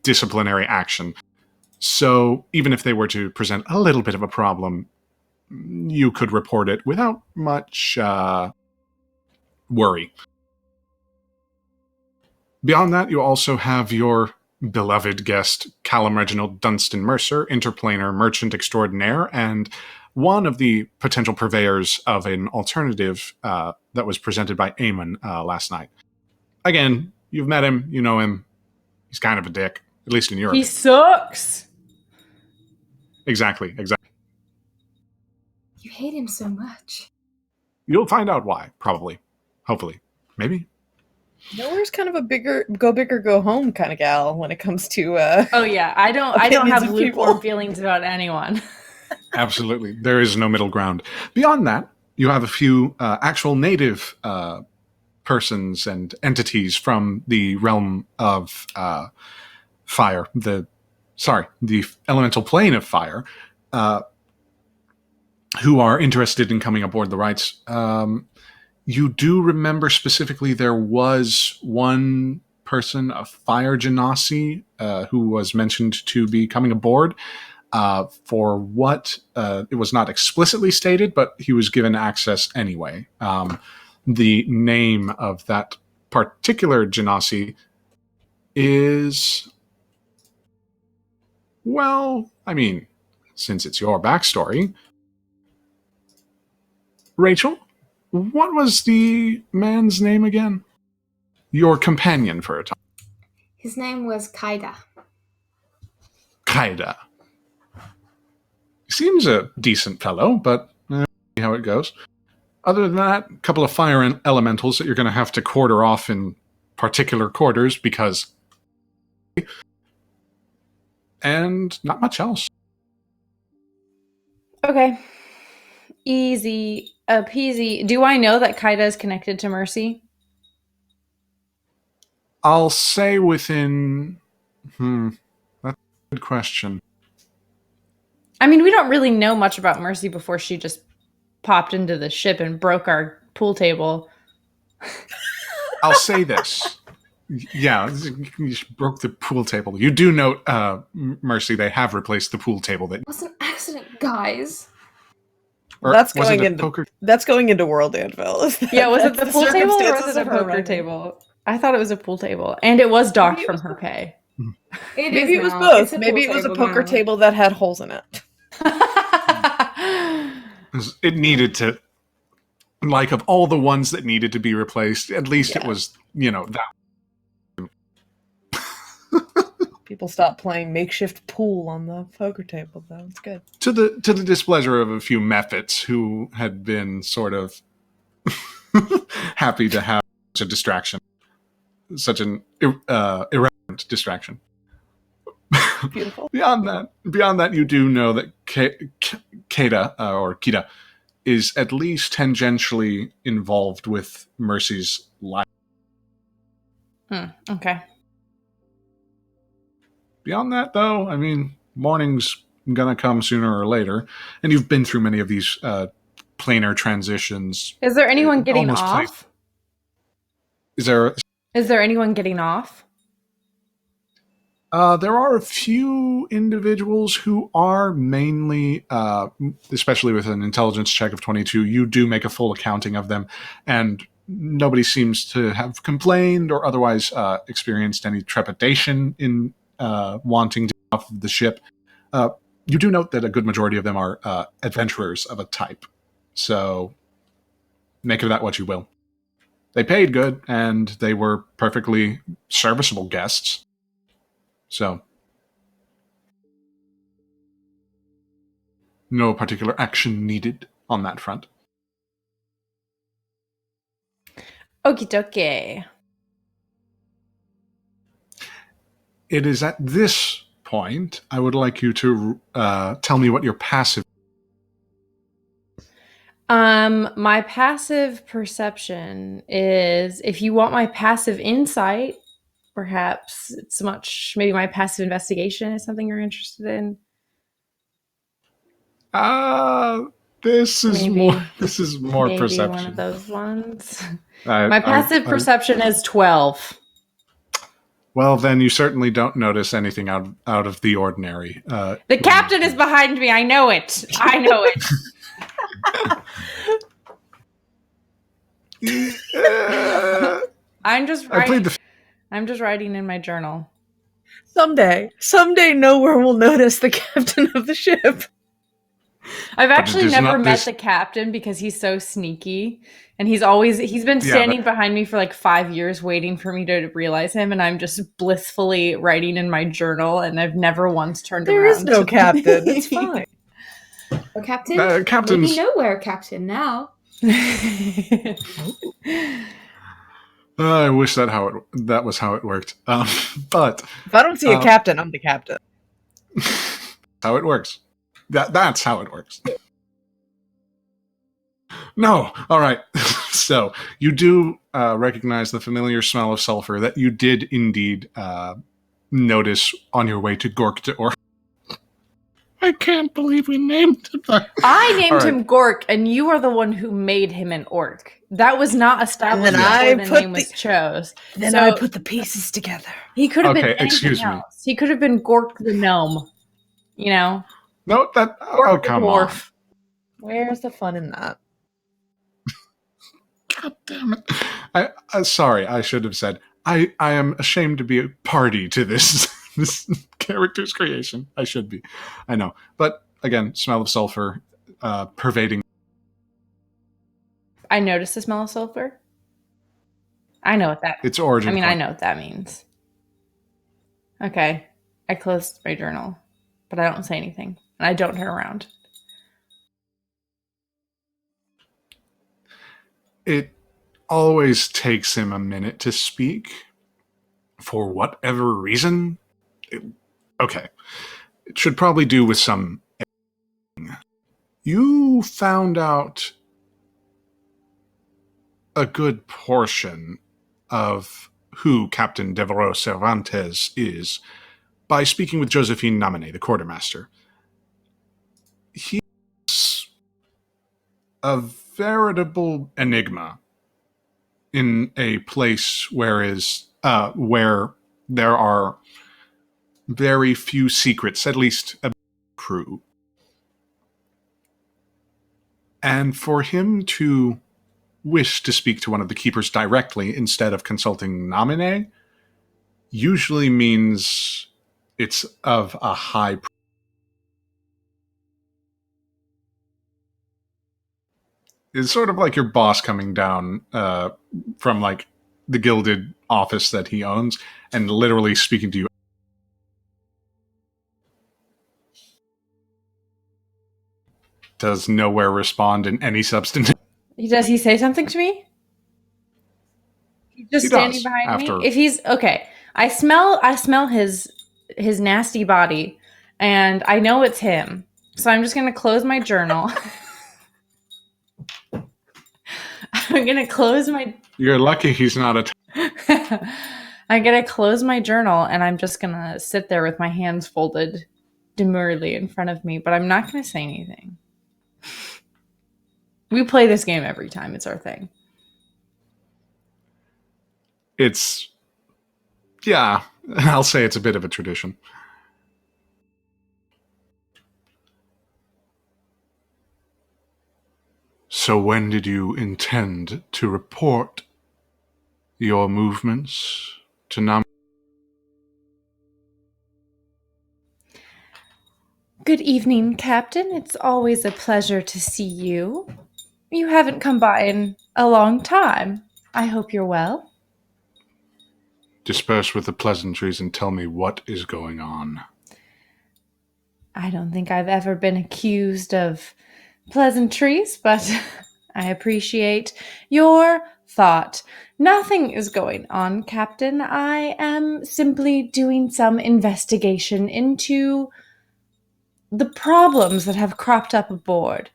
disciplinary action. So even if they were to present a little bit of a problem, you could report it without much worry. Beyond that, you also have your beloved guest, Callum Reginald Dunstan Mercer, interplanar merchant extraordinaire, and one of the potential purveyors of an alternative that was presented by Eamon last night. Again, you've met him, you know him. He's kind of a dick, at least in Europe. He sucks. Exactly. You hate him so much. You'll find out why, probably. Hopefully. Maybe. Nowhere's kind of a go big or go home kind of gal when it comes to Oh yeah, I don't opinions have of lukewarm people. feelings about anyone. Absolutely. There is no middle ground. Beyond that, you have a few actual native persons and entities from the realm of fire, the elemental plane of fire, who are interested in coming aboard the Rites. You do remember specifically there was one person, a fire genasi, who was mentioned to be coming aboard. For what it was not explicitly stated, but he was given access anyway. The name of that particular genasi is, well, I mean, since it's your backstory, Rachel, what was the man's name again? Your companion for a time. His name was Kaida. Kaida. Seems a decent fellow, but see how it goes. Other than that, a couple of fire elementals that you're going to have to quarter off in particular quarters because... And not much else. Okay. Easy peasy. Do I know that Kaida is connected to Mercy? I'll say within... that's a good question. I mean, we don't really know much about Mercy before she just popped into the ship and broke our pool table. I'll say this. Yeah, you broke the pool table. You do note, Mercy, they have replaced the pool table. That It was an accident, guys. That's was going it a into poker? That's going into World Anvil. Yeah, was it the pool table or was circumstances it a of her poker running. table? I thought it was a pool table, and it was docked Maybe it from was her pay. Maybe it was now. both. It's a Maybe pool it was a table poker now. table that had holes in it. It needed to, like, of all the ones that needed to be replaced, at least it was, that. People stopped playing makeshift pool on the poker table, though. It's good. To the displeasure of a few mephits who had been sort of happy to have such a distraction, such an irrelevant distraction. Beautiful. Beyond that, you do know that Keda is at least tangentially involved with Mercy's life. Okay. Beyond that, though, I mean, morning's gonna come sooner or later, and you've been through many of these planar transitions. Is there anyone getting Almost off? Is there? Is there anyone getting off? There are a few individuals who are mainly, especially with an intelligence check of 22, you do make a full accounting of them, and nobody seems to have complained or otherwise experienced any trepidation in wanting to get off of the ship. You do note that a good majority of them are adventurers of a type, so make of that what you will. They paid good, and they were perfectly serviceable guests. So, no particular action needed on that front. Okie dokie. It is at this point I would like you to tell me what your passive. My passive perception is, if you want my passive insight, perhaps maybe my passive investigation is something you're interested in. This is Maybe. more Maybe perception. one of those ones. My passive I- perception is 12. Well, then you certainly don't notice anything out of the ordinary. The captain is behind me. I know it. I know it. I'm just writing. I'm just writing in my journal. Someday, nowhere will notice the captain of the ship. I've actually never met the captain because he's so sneaky, and he's been standing behind me for like 5 years waiting for me to realize him, and I'm just blissfully writing in my journal, and I've never once turned around. There is no captain. It's fine. Captain? Captain's... Maybe nowhere captain now. I wish that was how it worked. But If I don't see a captain, I'm the captain. how it works. That's how it works. No, all right. So you do recognize the familiar smell of sulfur that you did indeed notice on your way to Gork to Orc. I can't believe we named him that. I named him Gork, and you are the one who made him an orc. That was not established before the name was chose. Then I put the pieces together. He could have been Okay, excuse anything me. else. He could have been Gork the gnome. You know? No, that. Gork the Come dwarf. Where's the fun in that? God damn it! Sorry, I should have said. I am ashamed to be a party to this this character's creation. I should be. I know, but again, smell of sulfur pervading. I noticed the smell of sulfur. I know what that means. Its origin. I mean, I know what that means. Okay. I closed my journal, but I don't say anything. And I don't turn around. It always takes him a minute to speak. For whatever reason. Okay. It should probably do with some. You found out a good portion of who Captain Devereaux Cervantes is by speaking with Josephine Naminé, the quartermaster. He's a veritable enigma in a place where there are very few secrets, at least a crew. And for him to wish to speak to one of the keepers directly instead of consulting Naminé usually means it's of a high. It's sort of like your boss coming down from like the gilded office that he owns and literally speaking to you. Does nowhere respond in any substantive. Does he say something to me? He's just standing behind me. If he's okay, I smell his nasty body, and I know it's him. So I'm just gonna close my journal. I'm gonna close my. You're lucky he's not I'm gonna close my journal, and I'm just gonna sit there with my hands folded demurely in front of me, but I'm not gonna say anything. We play this game every time. It's our thing. Yeah, I'll say it's a bit of a tradition. So when did you intend to report your movements to Nam? Good evening, Captain. It's always a pleasure to see you. You haven't come by in a long time. I hope you're well. Disperse with the pleasantries and tell me what is going on. I don't think I've ever been accused of pleasantries, but I appreciate your thought. Nothing is going on, Captain. I am simply doing some investigation into the problems that have cropped up aboard.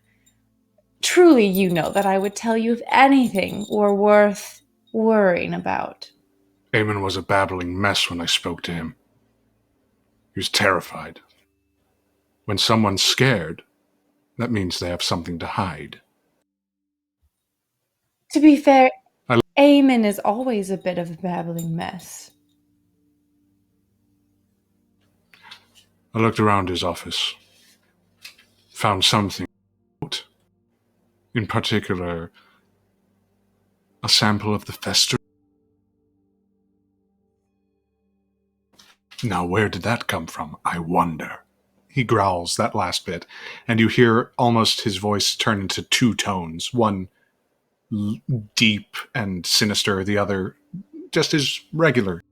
Truly, you know that I would tell you if anything were worth worrying about. Eamon was a babbling mess when I spoke to him. He was terrified. When someone's scared, that means they have something to hide. To be fair, Eamon is always a bit of a babbling mess. I looked around his office. Found something. In particular, a sample of the fester. Now, where did that come from, I wonder? He growls that last bit, and you hear almost his voice turn into two tones, one deep and sinister, the other just as regular.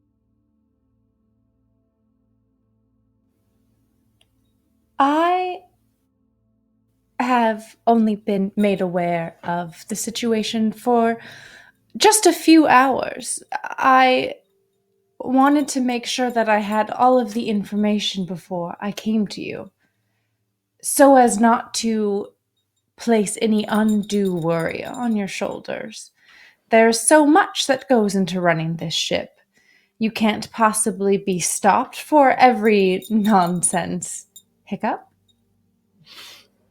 have only been made aware of the situation for just a few hours. I wanted to make sure that I had all of the information before I came to you, so as not to place any undue worry on your shoulders. There's so much that goes into running this ship. You can't possibly be stopped for every nonsense hiccup.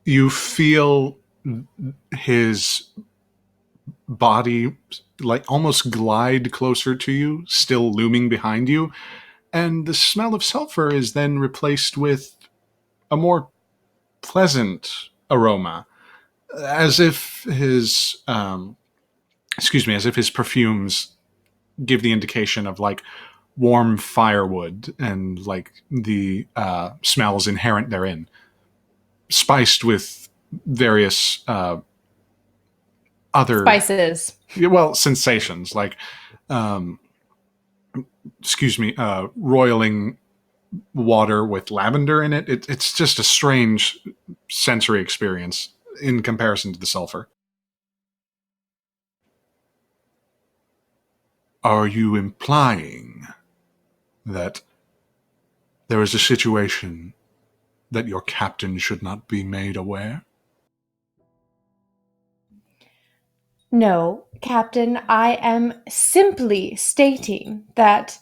You feel his body like almost glide closer to you, still looming behind you, and the smell of sulfur is then replaced with a more pleasant aroma, as if his perfumes give the indication of like warm firewood and like the smells inherent therein, spiced with various other Spices. sensations like roiling water with lavender in it. It's just a strange sensory experience in comparison to the sulfur. Are you implying that there is a situation that your captain should not be made aware? No, Captain, I am simply stating that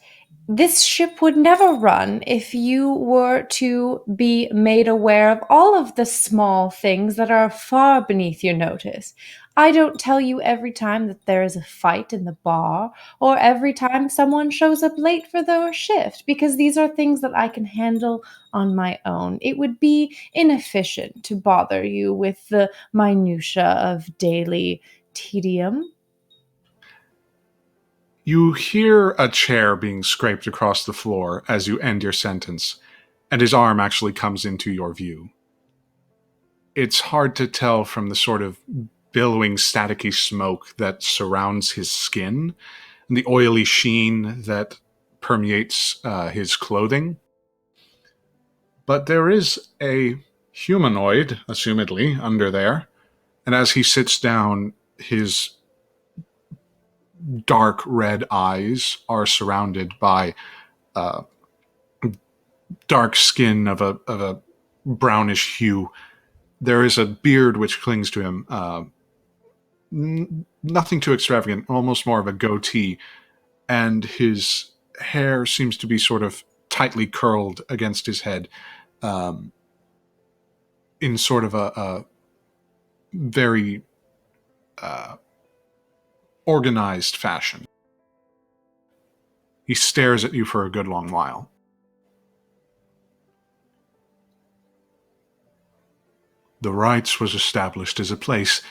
this ship would never run if you were to be made aware of all of the small things that are far beneath your notice. I don't tell you every time that there is a fight in the bar or every time someone shows up late for their shift, because these are things that I can handle on my own. It would be inefficient to bother you with the minutiae of daily tedium. You hear a chair being scraped across the floor as you end your sentence, and his arm actually comes into your view. It's hard to tell from the sort of billowing, staticky smoke that surrounds his skin and the oily sheen that permeates his clothing. But there is a humanoid, assumedly, under there, and as he sits down, his dark red eyes are surrounded by dark skin of a brownish hue. There is a beard which clings to him. Nothing too extravagant, almost more of a goatee, and his hair seems to be sort of tightly curled against his head, in sort of a very organized fashion. He stares at you for a good long while. The Rites was established as a place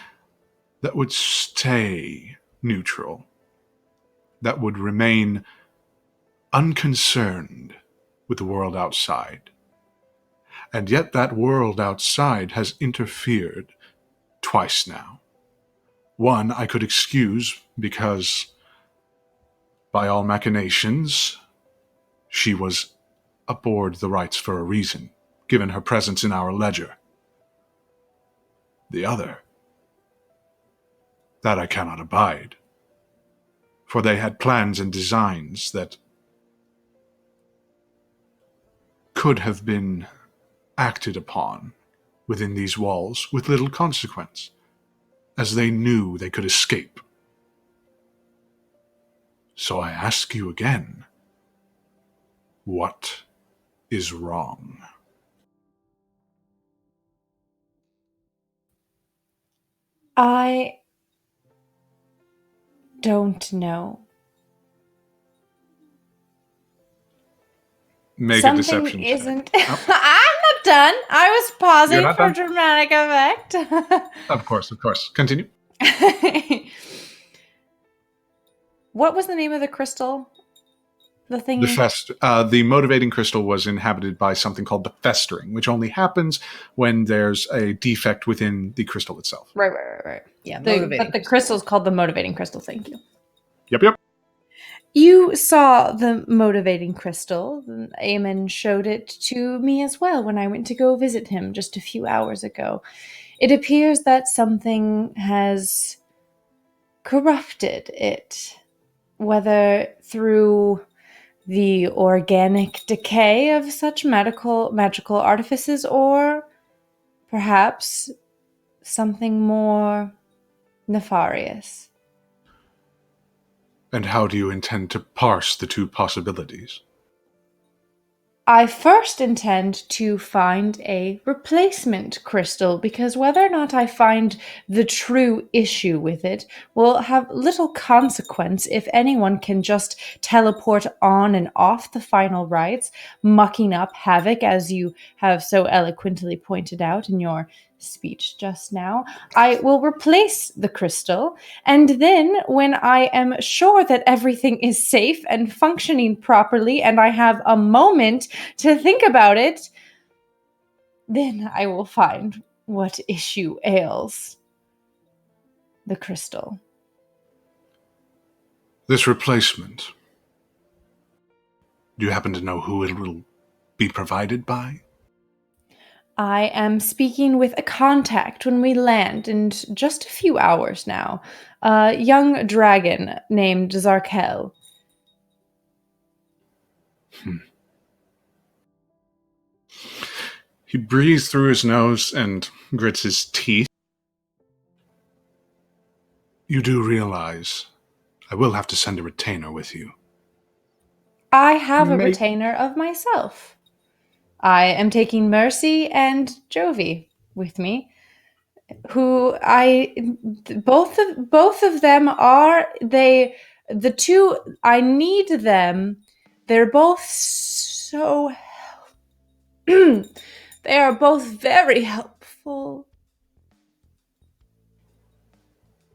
that would stay neutral, that would remain unconcerned with the world outside. And yet that world outside has interfered twice now. One I could excuse because, by all machinations, she was aboard the Rites for a reason, given her presence in our ledger. The other, that I cannot abide, for they had plans and designs that could have been acted upon within these walls with little consequence, as they knew they could escape. So I ask you again, what is wrong? I don't know. Make Something a deception check. isn't. Oh. I'm not done. I was pausing You're not for done? dramatic effect. Of course. Continue. What was the name of the crystal? The thing. The motivating crystal was inhabited by something called the festering, which only happens when there's a defect within the crystal itself. Right. Yeah, Motivating but the crystal's called the motivating crystal. Thank you. Yep. You saw the motivating crystal. Eamon showed it to me as well when I went to go visit him just a few hours ago. It appears that something has corrupted it, whether through the organic decay of such magical artifices, or perhaps something more nefarious. And how do you intend to parse the two possibilities? I first intend to find a replacement crystal, because whether or not I find the true issue with it will have little consequence if anyone can just teleport on and off the final rites, mucking up havoc, as you have so eloquently pointed out in your speech just now. I will replace the crystal, and then when I am sure that everything is safe and functioning properly and I have a moment to think about it, then I will find what issue ails the crystal. This replacement, do you happen to know who it will be provided by? I am speaking with a contact when we land in just a few hours now. A young dragon named Zarkel. He breathes through his nose and grits his teeth. You do realize I will have to send a retainer with you. I have a retainer of myself. I am taking Mercy and Jovi with me, who both of them are the two. I need them. They're both so they are both very helpful.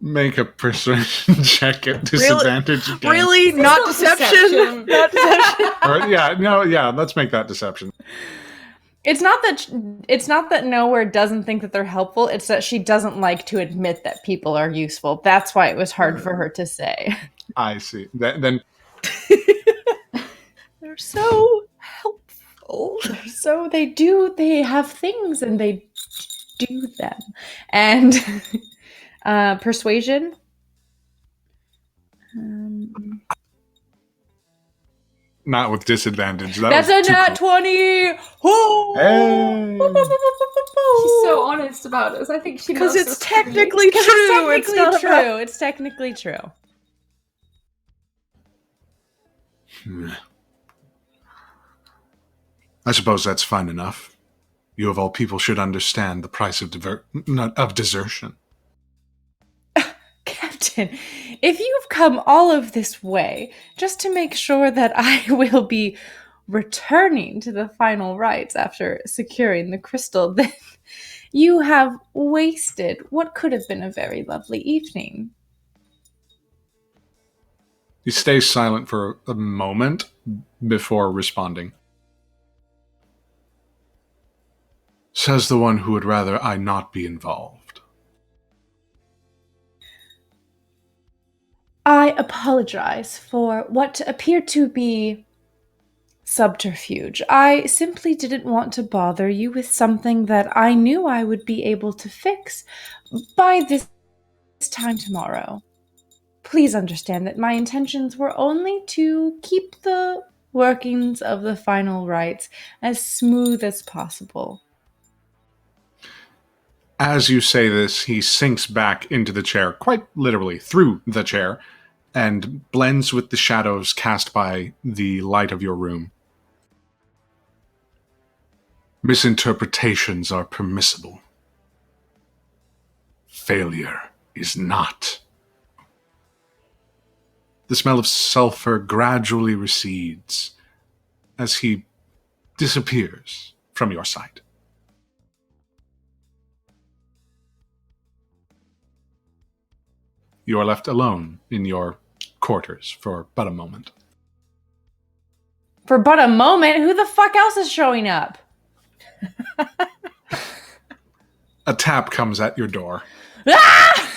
Make a persuasion check at disadvantage again. Really? It's Not not deception? deception. Not deception. Let's make that deception. It's not that Nowhere doesn't think that they're helpful. It's that she doesn't like to admit that people are useful. That's why it was hard for her to say. I see. Then They're so helpful. So they have things and they do them. And persuasion. not with disadvantage. That's a nat 20! Oh! Hey. She's so honest about us. I think she Because loves it's us. technically true. It's not true. about- It's technically true. I suppose that's fine enough. You of all people should understand the price of desertion. Captain, if you've come all of this way just to make sure that I will be returning to the final rites after securing the crystal, then you have wasted what could have been a very lovely evening. He stays silent for a moment before responding. Says the one who would rather I not be involved. I apologize for what appeared to be subterfuge. I simply didn't want to bother you with something that I knew I would be able to fix by this time tomorrow. Please understand that my intentions were only to keep the workings of the final rites as smooth as possible. As you say this, he sinks back into the chair, quite literally through the chair, and blends with the shadows cast by the light of your room. Misinterpretations are permissible. Failure is not. The smell of sulfur gradually recedes as he disappears from your sight. You are left alone in your quarters for but a moment. For but a moment? Who the fuck else is showing up? A tap comes at your door. Ah!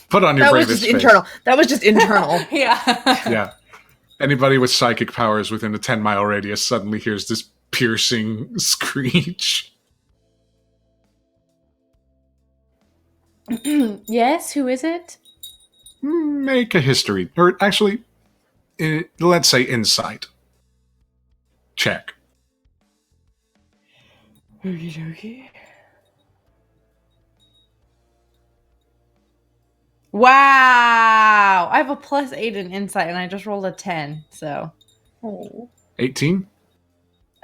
Put on your That was bravest just face. internal. That was just internal. Yeah. Yeah. Anybody with psychic powers within a 10-mile radius suddenly hears this piercing screech. Yes, who is it? Make a history. Or actually, let's say insight. Check. Okie dokie. Wow! I have a +8 in insight, and I just rolled a 10. So, 18?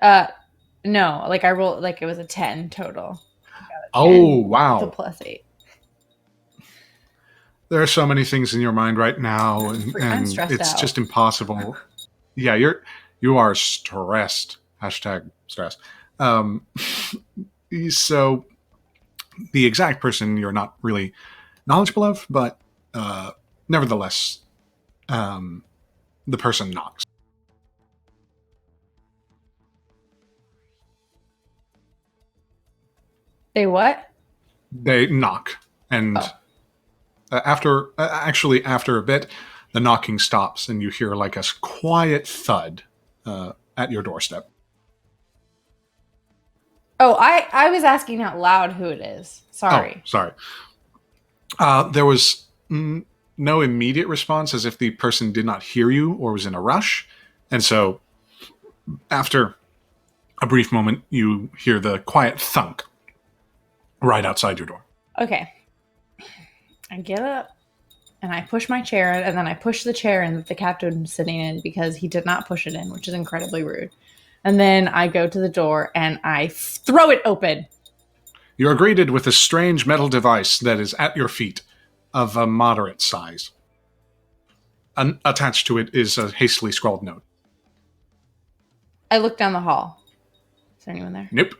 no, like I rolled like it was a 10 total. Oh, The wow. +8. There are so many things in your mind right now, and stressed it's out. just impossible. Yeah, you are stressed. Hashtag stress. So the exact person you're not really knowledgeable of, but nevertheless, the person knocks. They what? They knock, and after a bit, the knocking stops, and you hear like a quiet thud at your doorstep. Oh, I was asking out loud who it is. Sorry. Oh, sorry. There was no immediate response, as if the person did not hear you or was in a rush, and so after a brief moment, you hear the quiet thunk right outside your door. Okay. I get up and I push my chair in, and then I push the chair in that the captain was sitting in because he did not push it in, which is incredibly rude. And then I go to the door and I throw it open. You are greeted with a strange metal device that is at your feet, of a moderate size. Attached to it is a hastily scrawled note. I look down the hall. Is there anyone there? Nope.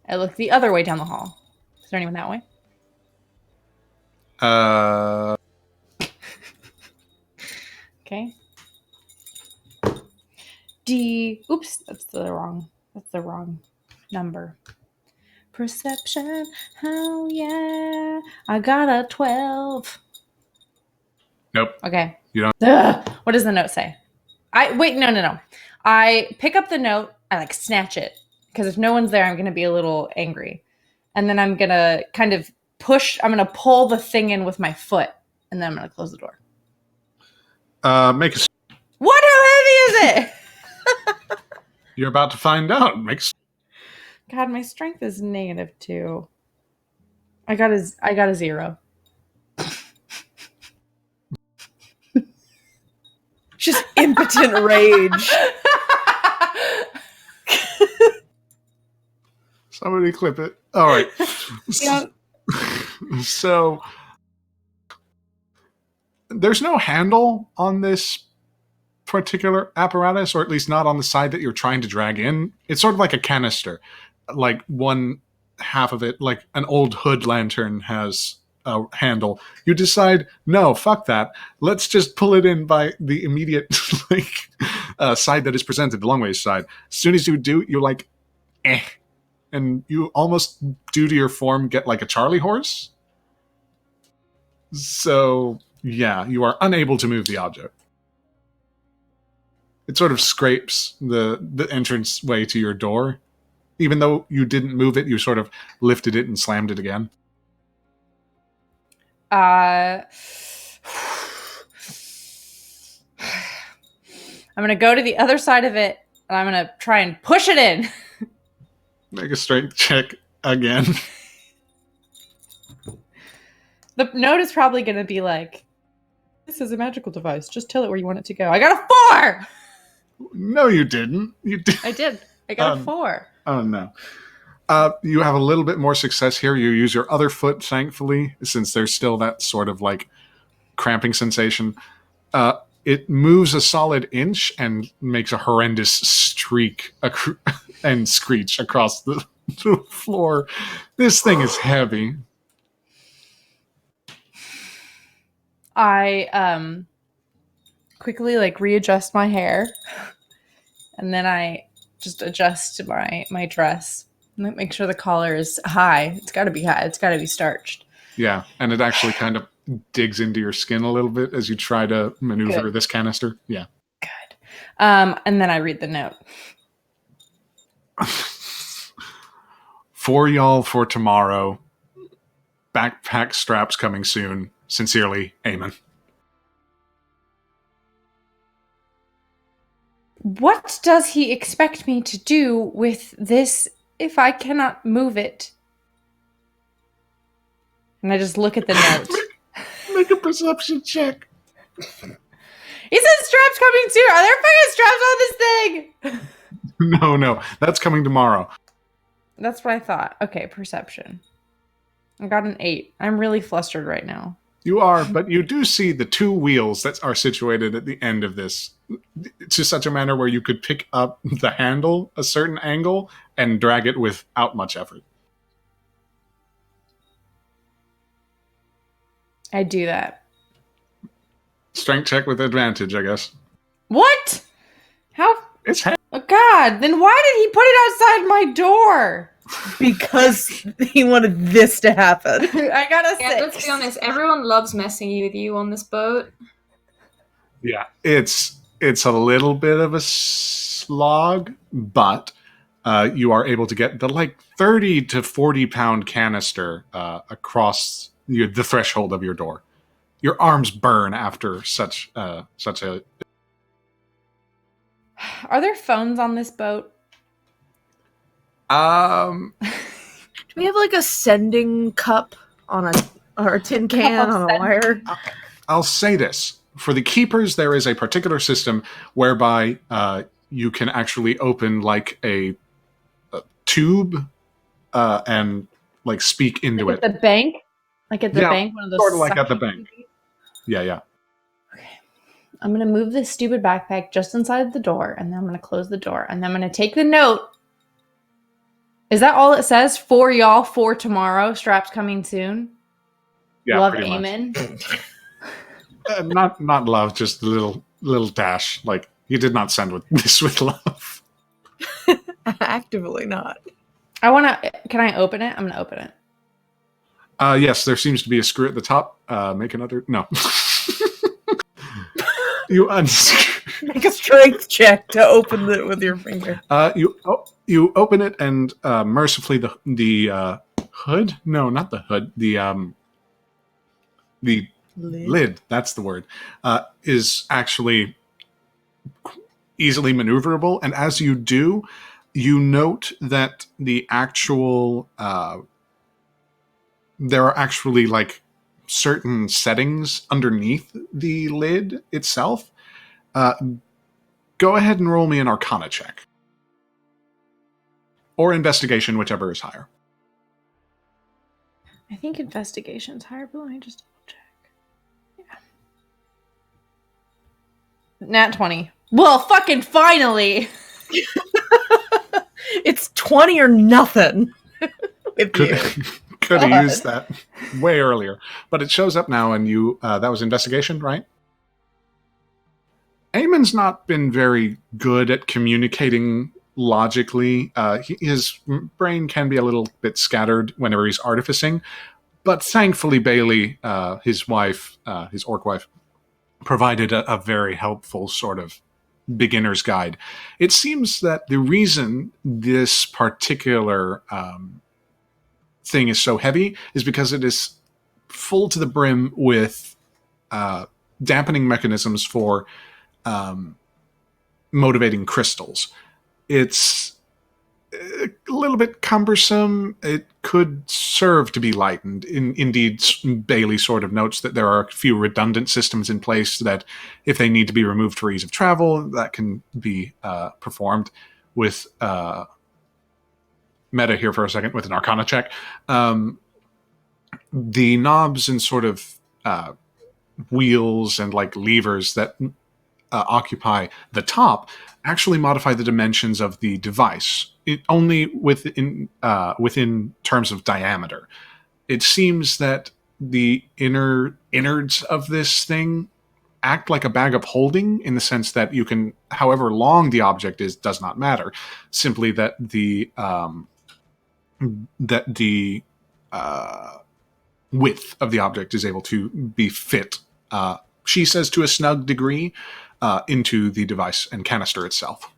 I look the other way down the hall. Is there anyone that way? Okay. Oops, that's the wrong number. Perception. Oh yeah. I got a 12. Nope. Okay. You don't. Ugh. What does the note say? No. I pick up the note, I like snatch it. Because if no one's there, I'm gonna be a little angry. And then I'm gonna kind of pull the thing in with my foot, and then I'm gonna close the door. Make a. What? How heavy is it? You're about to find out. God, my strength is -2. I got a 0. Just impotent rage. Somebody clip it. All right. Yeah. So there's no handle on this particular apparatus, or at least not on the side that you're trying to drag in. It's sort of like a canister. Like one half of it, like an old hood lantern, has a handle. You decide, no, fuck that. Let's just pull it in by the immediate side that is presented, the long ways side. As soon as you do, you're like, eh. And you almost, due to your form, get like a Charlie horse. So, yeah, you are unable to move the object. It sort of scrapes the entrance way to your door. Even though you didn't move it, you sort of lifted it and slammed it again. I'm gonna go to the other side of it, and I'm gonna try and push it in. Make a strength check again. The note is probably gonna be like, "This is a magical device. Just tell it where you want it to go." I got a 4. No, you didn't. You did. I did. I got a 4. Oh, no. You have a little bit more success here. You use your other foot, thankfully, since there's still that sort of like cramping sensation. It moves a solid inch and makes a horrendous streak and screech across the floor. This thing is heavy. I quickly like readjust my hair, and then I just adjust my dress. Make sure the collar is high. It's got to be high. It's got to be starched. Yeah, and it actually kind of digs into your skin a little bit as you try to maneuver Good. this canister. Yeah. Good. And then I read the note. For y'all for tomorrow. Backpack straps coming soon. Sincerely, Eamon. What does he expect me to do with this if I cannot move it? And I just look at the note. Make a perception check. He said straps coming soon. Are there fucking straps on this thing? No, that's coming tomorrow. That's what I thought. Okay, perception. I got an 8. I'm really flustered right now. You are, but you do see the 2 wheels that are situated at the end of this to such a manner where you could pick up the handle a certain angle and drag it without much effort. I do that. Strength check with advantage, I guess. What? How? It's heavy. Oh, God. Then why did he put it outside my door? Because he wanted this to happen. I got a 6. Yeah, let's be honest. Everyone loves messing with you on this boat. Yeah, it's a little bit of a slog, but you are able to get the 30 to 40 pound canister across the threshold of your door. Your arms burn after such a. Are there phones on this boat? Do we have a sending cup on or a tin can on a wire? I'll say this. For the keepers, there is a particular system whereby you can actually open a tube and speak into it. At the bank? Like at the Yeah, bank? One of those sort of like at the suction bank. thingies? Yeah. Okay. I'm going to move this stupid backpack just inside the door, and then I'm going to close the door, and then I'm going to take the note. Is that all it says? For y'all, for tomorrow. Straps coming soon. Yeah, Love, pretty much. Eamon. Not love, just a little dash. You did not send this with love. Actively not. Can I open it? I'm going to open it. Yes, there seems to be a screw at the top. Make another. No. You unscrew. Make a strength check to open it with your finger. You open it and mercifully the hood? No, not the hood. The lid. That's the word. Is actually easily maneuverable, and as you do, you note that the actual there are actually certain settings underneath the lid itself. Go ahead and roll me an Arcana check. Or investigation, whichever is higher. I think investigation's higher, but let me just double check. Yeah. Nat 20. Well, fucking finally! It's 20 or nothing. With you. Could have used that way earlier. But it shows up now, and you that was investigation, right? Eamon's not been very good at communicating logically. His brain can be a little bit scattered whenever he's artificing, but thankfully Bailey, his wife, his orc wife, provided a very helpful sort of beginner's guide. It seems that the reason this particular thing is so heavy is because it is full to the brim with dampening mechanisms for motivating crystals. It's a little bit cumbersome. It could serve to be lightened. Indeed, Bailey sort of notes that there are a few redundant systems in place that, if they need to be removed for ease of travel, that can be performed with meta here for a second with an Arcana check. The knobs and sort of wheels and levers that occupy the top actually modify the dimensions of the device. It only within terms of diameter. It seems that the innards of this thing act like a bag of holding, in the sense that you can, however long the object is, does not matter. Simply that the width of the object is able to be fit, she says, to a snug degree into the device and canister itself.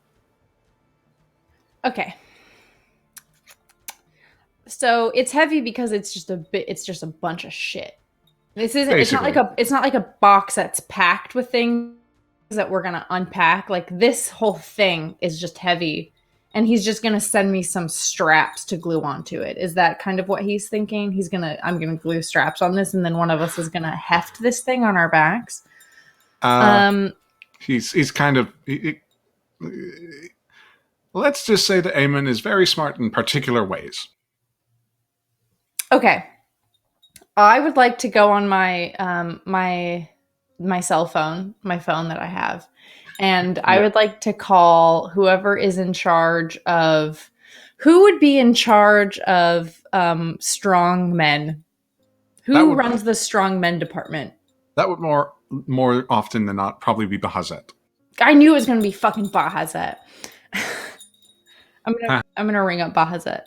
Okay. So it's heavy because it's just a bunch of shit. This isn't Basically. it's not like a box that's packed with things that we're gonna unpack. Like, this whole thing is just heavy, and he's just gonna send me some straps to glue onto it. Is that kind of what he's thinking? I'm gonna glue straps on this, and then one of us is gonna heft this thing on our backs. He's kind of... let's just say that Eamon is very smart in particular ways. Okay. I would like to go on my my cell phone, my phone that I have, and I would like to call whoever is in charge of... Who would be in charge of strong men? Who runs the strong men department? That would more often than not probably be Bahazet. I knew it was going to be fucking Bahazet. I'm gonna ring up Bahazet.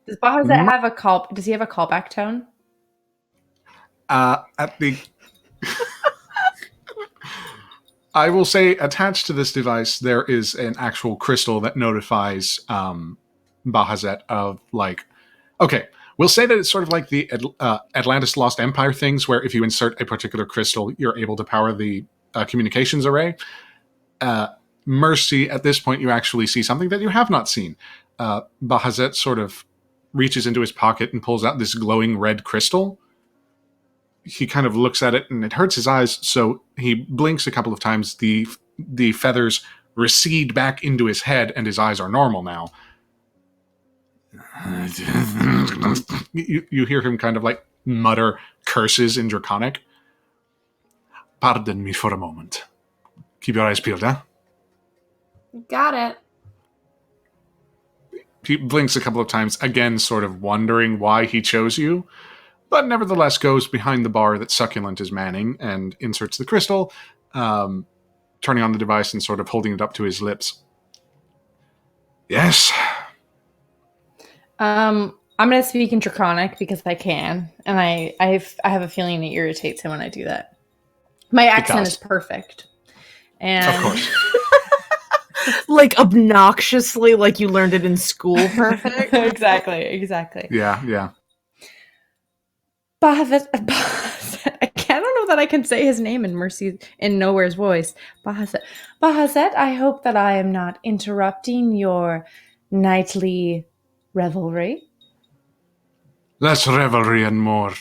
Does Bahazet have a call? Does he have a callback tone? At the... I will say, attached to this device, there is an actual crystal that notifies Bahazet of, like... Okay, we'll say that it's sort of like the Atlantis Lost Empire things, where if you insert a particular crystal, you're able to power the communications array. Mercy, at this point, you actually see something that you have not seen. Bahazet sort of reaches into his pocket and pulls out this glowing red crystal. He kind of looks at it, and it hurts his eyes, so he blinks a couple of times. The feathers recede back into his head, and his eyes are normal now. You hear him kind of like mutter curses in Draconic. Pardon me for a moment. Keep your eyes peeled, huh? Got it. He blinks a couple of times, again sort of wondering why he chose you, but nevertheless goes behind the bar that Succulent is manning and inserts the crystal, turning on the device and sort of holding it up to his lips. Yes? I'm going to speak in Draconic because I can, and I have a feeling it irritates him when I do that. My accent is perfect. And of course. Like, obnoxiously, like you learned it in school perfect. Exactly. Yeah. Bahazet, I don't know that I can say his name in Mercy in Nowhere's voice. Bahazet, I hope that I am not interrupting your nightly revelry. Less revelry and more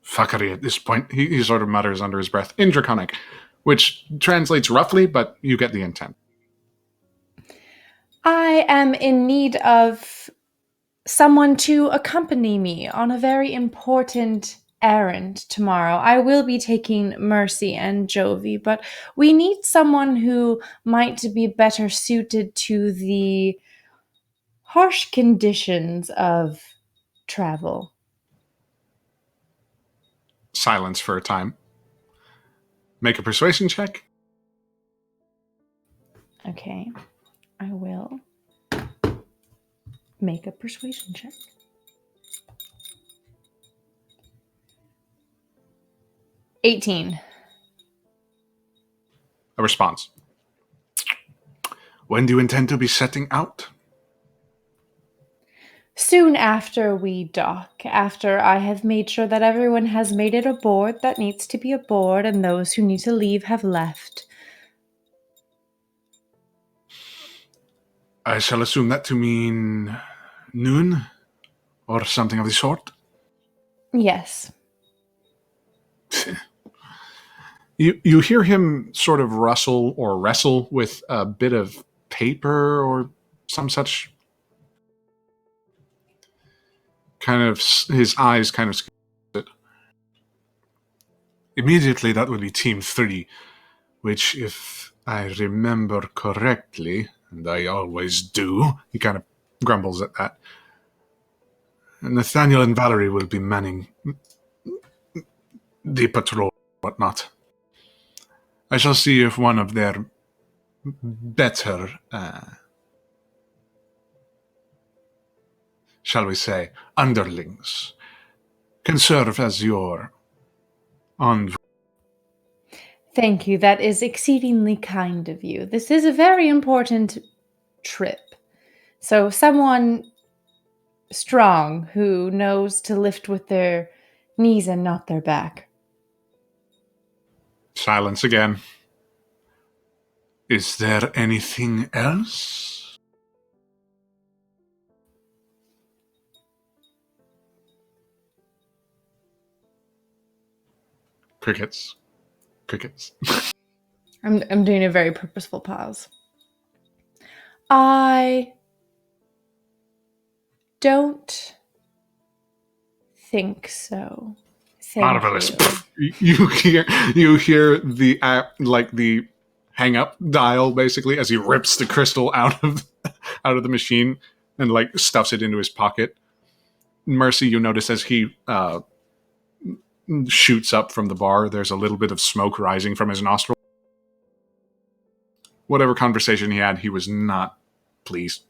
fuckery at this point. He sort of mutters under his breath in Draconic, which translates roughly, but you get the intent. I am in need of someone to accompany me on a very important errand tomorrow. I will be taking Mercy and Jovi, but we need someone who might be better suited to the harsh conditions of travel. Silence for a time. Make a persuasion check. Okay, I will make a persuasion check. 18. A response. When do you intend to be setting out? Soon after we dock, after I have made sure that everyone has made it aboard that needs to be aboard, and those who need to leave have left. I shall assume that to mean noon, or something of the sort. Yes. You hear him sort of rustle or wrestle with a bit of paper or some such. Kind of, his eyes kind of... Immediately, that would be Team 3, which, if I remember correctly, and I always do, he kind of grumbles at that, Nathaniel and Valerie will be manning the patrol and whatnot. I shall see if one of their better shall we say, underlings can serve as your envoy. Thank you. That is exceedingly kind of you. This is a very important trip. So someone strong who knows to lift with their knees and not their back. Silence again. Is there anything else? Crickets. Crickets. I'm doing a very purposeful pause. I don't think so. Thank Marvelous. you. You hear the the hang up dial basically as he rips the crystal out of the machine and like stuffs it into his pocket. Mercy, you notice as he shoots up from the bar, there's a little bit of smoke rising from his nostril. Whatever conversation he had, he was not pleased.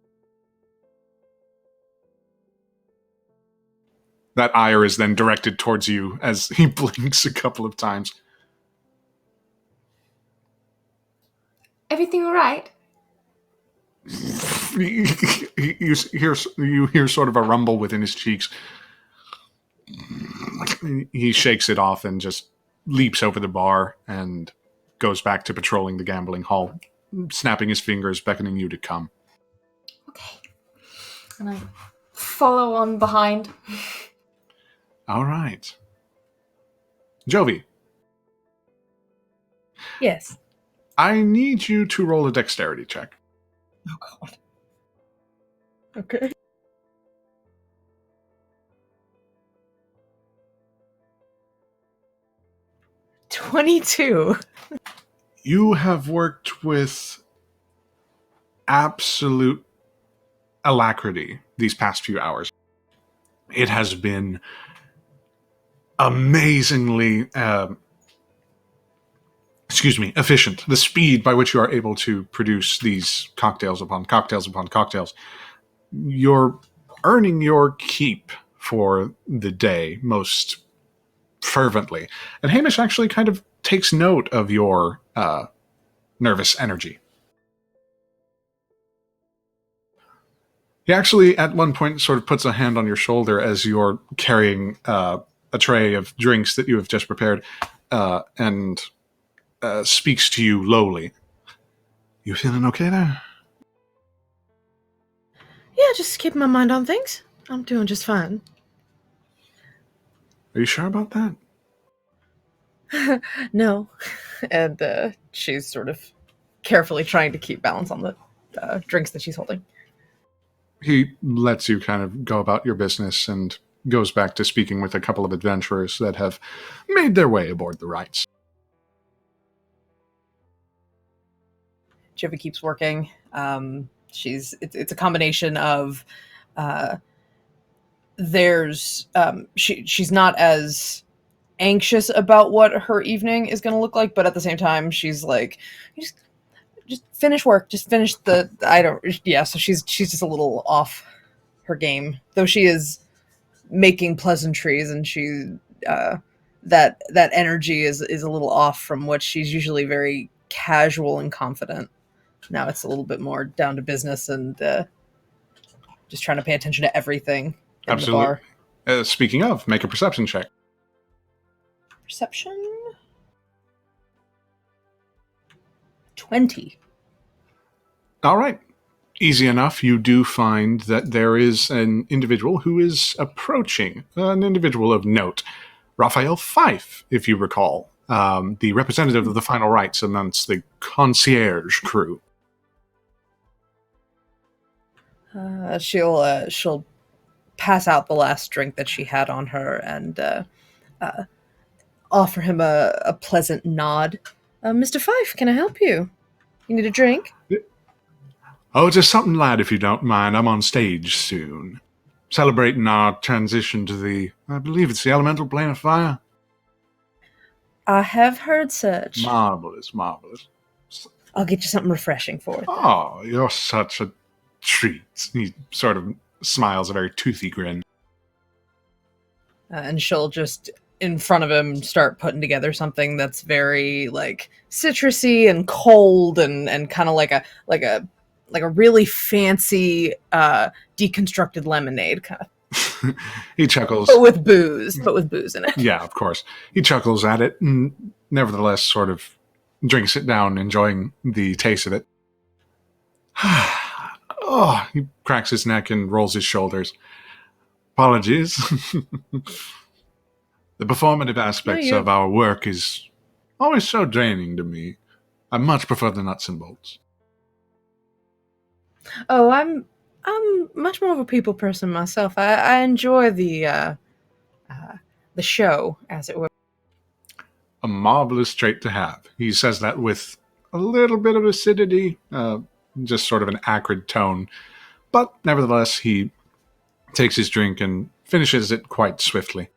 That ire is then directed towards you as he blinks a couple of times. Everything all right? You hear sort of a rumble within his cheeks. He shakes it off and just leaps over the bar and goes back to patrolling the gambling hall, snapping his fingers, beckoning you to come. Okay. And I follow on behind. All right. Jovi, Yes. I need you to roll a dexterity check. Oh, God. Okay. $22. You have worked with absolute alacrity these past few hours. It has been amazingly efficient. The speed by which you are able to produce these cocktails upon cocktails upon cocktails. You're earning your keep for the day most fervently. And Hamish actually kind of takes note of your nervous energy. He actually, at one point, sort of puts a hand on your shoulder as you're carrying a tray of drinks that you have just prepared, and speaks to you lowly. You feeling okay there? Yeah, just keeping my mind on things. I'm doing just fine. Are you sure about that? No. And she's sort of carefully trying to keep balance on the drinks that she's holding. He lets you kind of go about your business and goes back to speaking with a couple of adventurers that have made their way aboard the Rites. Jovi keeps working. It's a combination of she's not as anxious about what her evening is going to look like, but at the same time she's like, just finish work, just finish so she's just a little off her game, though she is making pleasantries, and she that energy is a little off from what she's usually very casual and confident. Now it's a little bit more down to business and just trying to pay attention to everything in Absolutely. the bar. Speaking of, make a perception check. Perception 20. All right. Easy enough. You do find that there is an individual who is approaching, an individual of note. Raphael Fife, if you recall, the representative of the Final Rites amongst the concierge crew. She'll pass out the last drink that she had on her and offer him a pleasant nod. Mr. Fife, can I help you? You need a drink? Oh, just something light if you don't mind. I'm on stage soon. Celebrating our transition to I believe it's the elemental plane of fire. I have heard such. Marvelous, marvelous. I'll get you something refreshing for it. Oh, you're such a treat. He sort of smiles a very toothy grin. And she'll just in front of him start putting together something that's very like citrusy and cold and kind of like a really fancy deconstructed lemonade kind of. He chuckles. But with booze in it. Yeah, of course. He chuckles at it and nevertheless sort of drinks it down, enjoying the taste of it. Oh, he cracks his neck and rolls his shoulders. Apologies. The performative aspects of our work is always so draining to me. I much prefer the nuts and bolts. Oh, I'm much more of a people person myself. I enjoy the show, as it were. A marvelous trait to have. He says that with a little bit of acidity, just sort of an acrid tone. But nevertheless, he takes his drink and finishes it quite swiftly.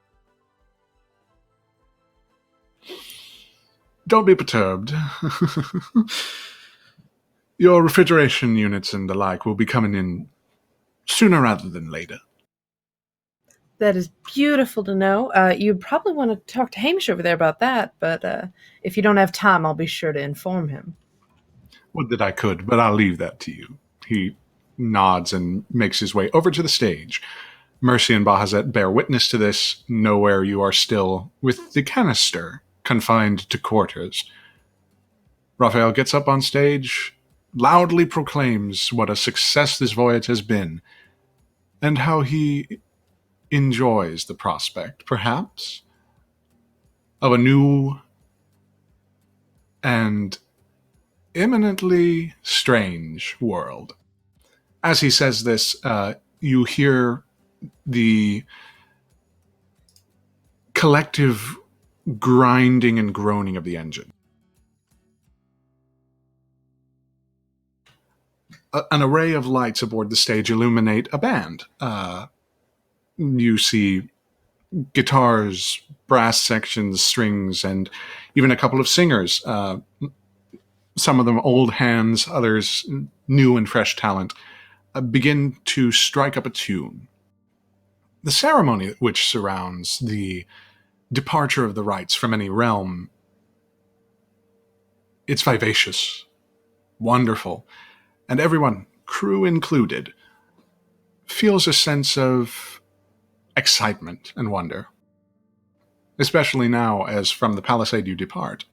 Don't be perturbed. Your refrigeration units and the like will be coming in sooner rather than later. That is beautiful to know. You probably want to talk to Hamish over there about that, but if you don't have time, I'll be sure to inform him. Would that I could, but I'll leave that to you. He nods and makes his way over to the stage. Mercy and Bahazet bear witness to this, know where you are still with the canister confined to quarters. Raphael gets up on stage, loudly proclaims what a success this voyage has been, and how he enjoys the prospect, perhaps, of a new and eminently strange world. As he says this, you hear the collective grinding and groaning of the engine. An array of lights aboard the stage illuminate a band. You see guitars, brass sections, strings, and even a couple of singers. Some of them old hands, others new and fresh talent, begin to strike up a tune. The ceremony which surrounds the departure of the rites from any realm, it's vivacious, wonderful, and everyone, crew included, feels a sense of excitement and wonder. Especially now, as from the palisade you depart.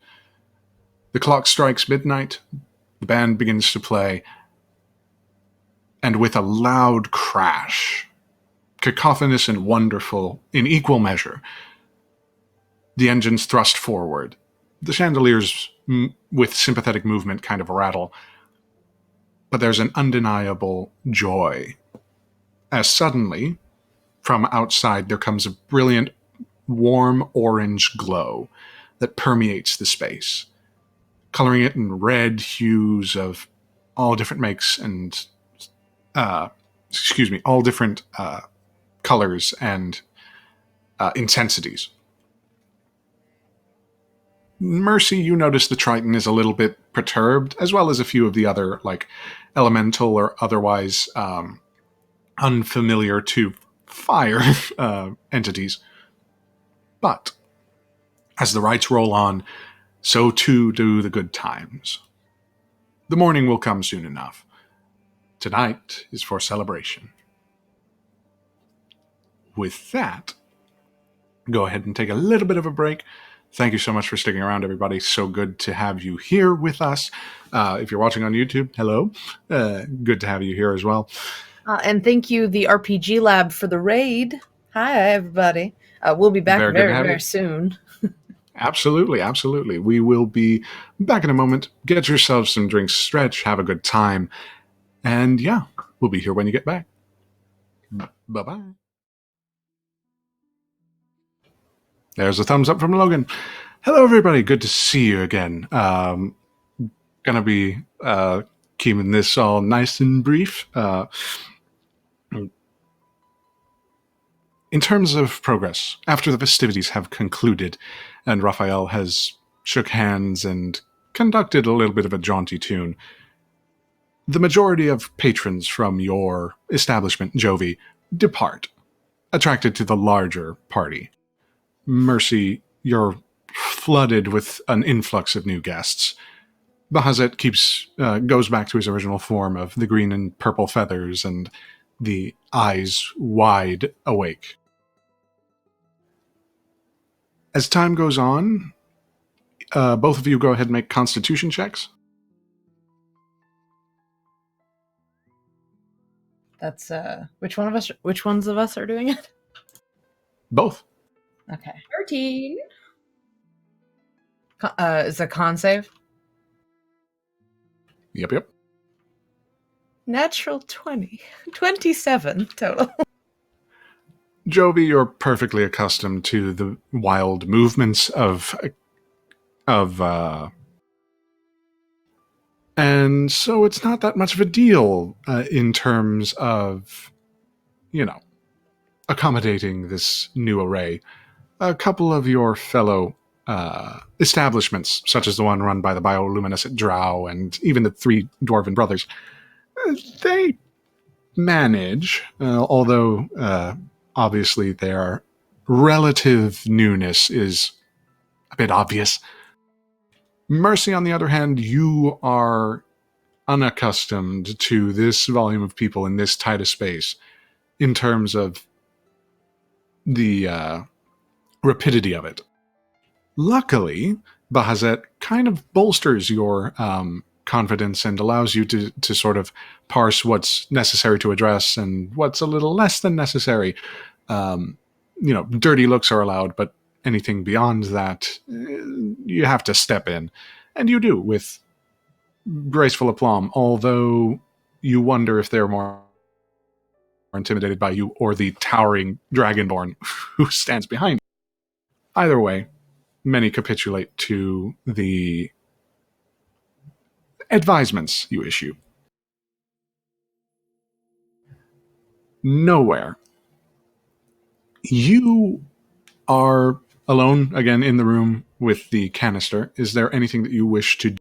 The clock strikes midnight, the band begins to play, and with a loud crash, cacophonous and wonderful in equal measure, the engines thrust forward. The chandeliers, with sympathetic movement, kind of rattle. But there's an undeniable joy. As suddenly, from outside, there comes a brilliant, warm orange glow that permeates the space, coloring it in red hues of all different makes and, all different colors and intensities. Mercy, you notice the Triton is a little bit perturbed, as well as a few of the other, like, elemental or otherwise unfamiliar to fire entities. But as the rites roll on, so too do the good times. The morning will come soon enough. Tonight is for celebration. With that, go ahead and take a little bit of a break. Thank you so much for sticking around, everybody. So good to have you here with us. If you're watching on YouTube, hello. Good to have you here as well. And thank you, the RPG Lab, for the raid. Hi, everybody. We'll be back very soon. Absolutely, absolutely. We will be back in a moment. Get yourselves some drinks, stretch, have a good time. And yeah, we'll be here when you get back. Bye-bye. There's a thumbs up from Logan. Hello, everybody. Good to see you again. Gonna be keeping this all nice and brief. In terms of progress, after the festivities have concluded and Raphael has shook hands and conducted a little bit of a jaunty tune, The majority of patrons from your establishment, Jovi, depart, attracted to the larger party. Mercy, you're flooded with an influx of new guests. Bahazet goes back to his original form of the green and purple feathers and the eyes wide awake. As time goes on, both of you go ahead and make constitution checks. That's which ones of us are doing it? Both. Okay. 13. Is a con save? Yep. Natural 20. 27 total. Jovi, you're perfectly accustomed to the wild movements of and so it's not that much of a deal in terms of, accommodating this new array. A couple of your fellow establishments, such as the one run by the bioluminescent drow and even the three dwarven brothers, they manage, although obviously their relative newness is a bit obvious. Mercy, on the other hand, you are unaccustomed to this volume of people in this tight a space in terms of the rapidity of it. Luckily, Bahazet kind of bolsters your confidence and allows you to sort of parse what's necessary to address and what's a little less than necessary. Dirty looks are allowed, but anything beyond that, you have to step in. And you do, with graceful aplomb, although you wonder if they're more intimidated by you or the towering dragonborn who stands behind you. Either way, many capitulate to the advisements you issue. Nowhere. You are alone again in the room with the canister. Is there anything that you wish to do?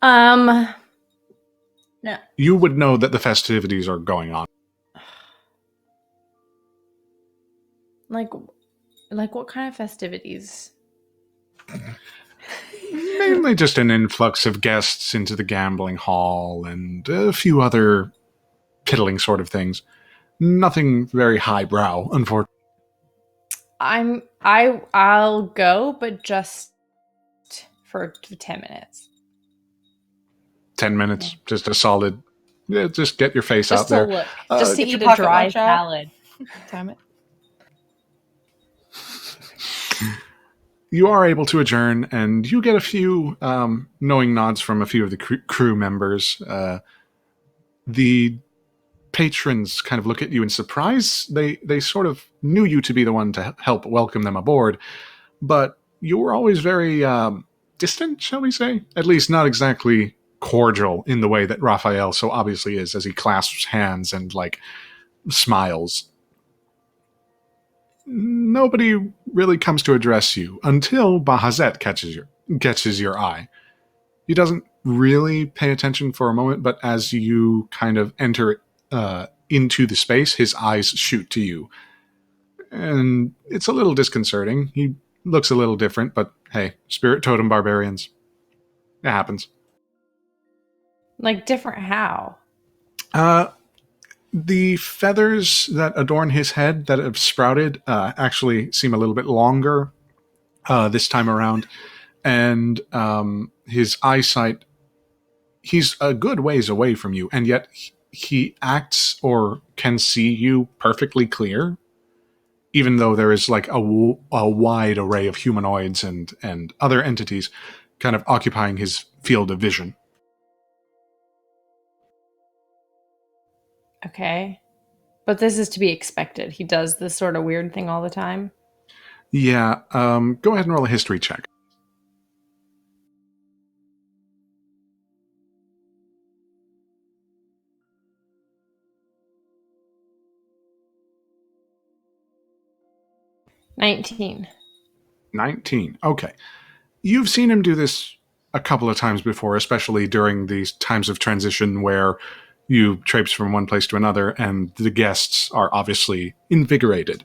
No. You would know that the festivities are going on. Like what kind of festivities? Mainly just an influx of guests into the gambling hall and a few other piddling sort of things. Nothing very highbrow, unfortunately. I'll go, but just for 10 minutes. 10 minutes, just a solid. Just get your face Just out to there. look, just to Get your eat a pocket dry watch out. salad. Time it. You are able to adjourn, and you get a few knowing nods from a few of the crew members. The patrons kind of look at you in surprise. They sort of knew you to be the one to help welcome them aboard, but you were always very distant, shall we say? At least not exactly cordial in the way that Raphael so obviously is, as he clasps hands and smiles. Nobody really comes to address you until Bahazet catches your eye. He doesn't really pay attention for a moment, but as you kind of enter into the space, his eyes shoot to you. And it's a little disconcerting. He looks a little different, but hey, spirit totem barbarians. It happens. Like different how? The feathers that adorn his head that have sprouted actually seem a little bit longer this time around. And his eyesight, he's a good ways away from you, and yet he acts or can see you perfectly clear, even though there is a wide array of humanoids and other entities kind of occupying his field of vision. Okay. But this is to be expected. He does this sort of weird thing all the time. Yeah, go ahead and roll a history check. $19. 19. Okay. You've seen him do this a couple of times before, especially during these times of transition where you traipse from one place to another and the guests are obviously invigorated.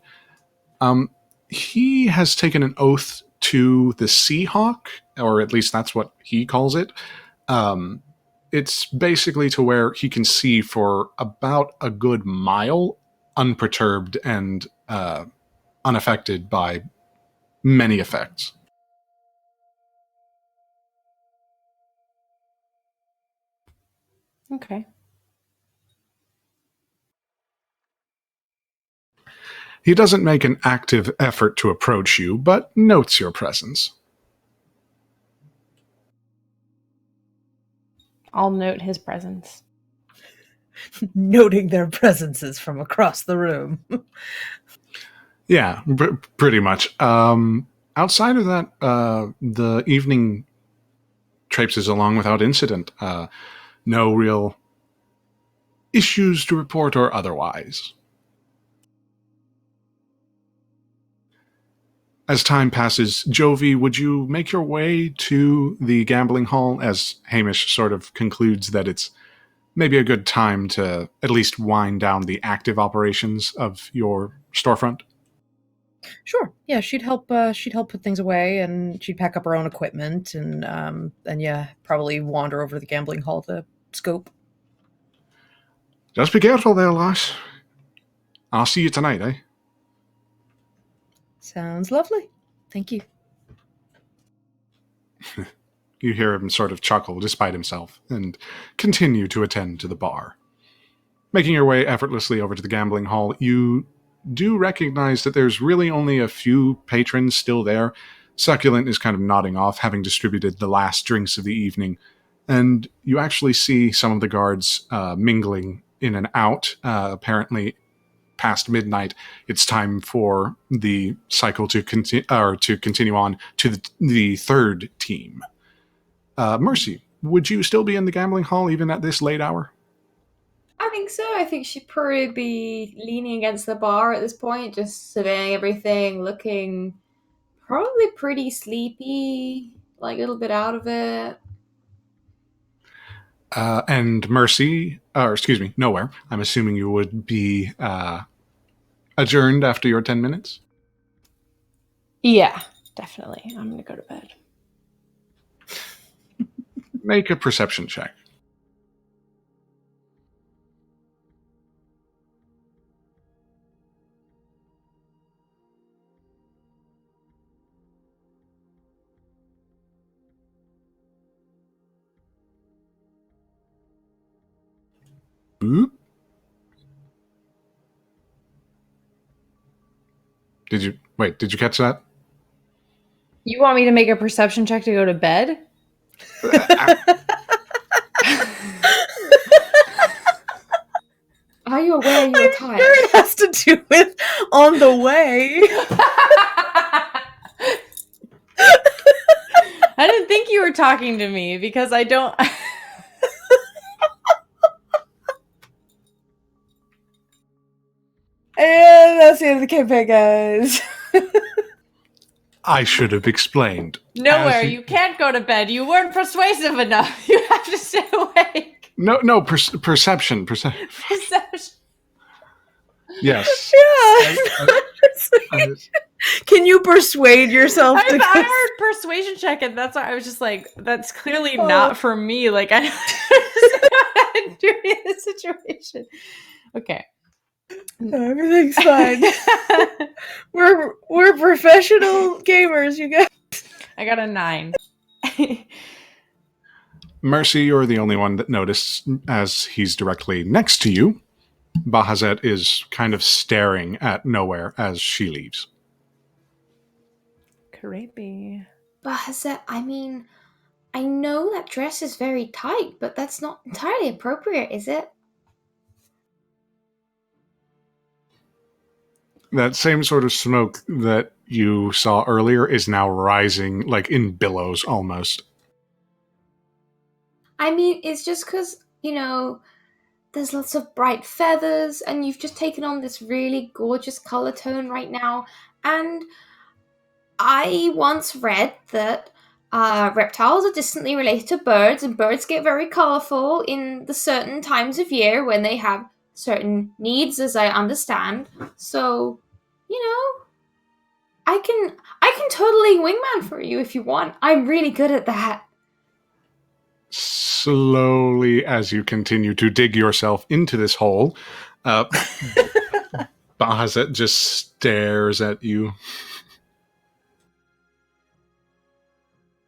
He has taken an oath to the Seahawk, or at least that's what he calls it. It's basically to where he can see for about a good mile, unperturbed and unaffected by many effects. Okay. He doesn't make an active effort to approach you, but notes your presence. I'll note his presence. Noting their presences from across the room. Yeah, pretty much. Outside of that, the evening traipses along without incident. No real issues to report or otherwise. As time passes, Jovi, would you make your way to the gambling hall as Hamish sort of concludes that it's maybe a good time to at least wind down the active operations of your storefront? Sure. Yeah, she'd help. She'd help put things away, and she'd pack up her own equipment, and yeah, probably wander over to the gambling hall to scope. Just be careful there, Lars. I'll see you tonight, eh? Sounds lovely. Thank you. You hear him sort of chuckle despite himself and continue to attend to the bar. Making your way effortlessly over to the gambling hall, you do recognize that there's really only a few patrons still there. Succulent is kind of nodding off, having distributed the last drinks of the evening, and you actually see some of the guards mingling in and out. Apparently, past midnight, it's time for the cycle to continue on to the third team. Mercy, would you still be in the gambling hall even at this late hour? I think so. I think she'd probably be leaning against the bar at this point, just surveying everything, looking probably pretty sleepy, like a little bit out of it. And Mercy, or excuse me, Nowhere, I'm assuming you would be adjourned after your 10 minutes? Yeah, definitely. I'm going to go to bed. Make a perception check. Boop. Did you catch that? You want me to make a perception check to go to bed? Are you aware you're tired? Sure it has to do with on the way. I didn't think you were talking to me because I don't. And that's the end of the campaign, guys. I should have explained. Nowhere. You can't go to bed. You weren't persuasive enough. You have to stay awake. No, perception. Perception. Yes. Yeah. Can you persuade yourself to I heard persuasion check, and that's why I was just like, that's clearly not for me. Like, I don't know what in this situation. Okay. No, everything's fine. We're professional gamers, you guys. I got a 9. Mercy, you're the only one that noticed as he's directly next to you. Bahazet is kind of staring at Nowhere as she leaves. Creepy. Bahazet, I mean, I know that dress is very tight, but that's not entirely appropriate, is it? That same sort of smoke that you saw earlier is now rising, like in billows almost. I mean, it's just because, there's lots of bright feathers, and you've just taken on this really gorgeous color tone right now. And I once read that Reptiles are distantly related to birds, and birds get very colorful in the certain times of year when they have certain needs, as I understand. So, you know, I can totally wingman for you if you want. I'm really good at that. Slowly, as you continue to dig yourself into this hole, Bahazet just stares at you.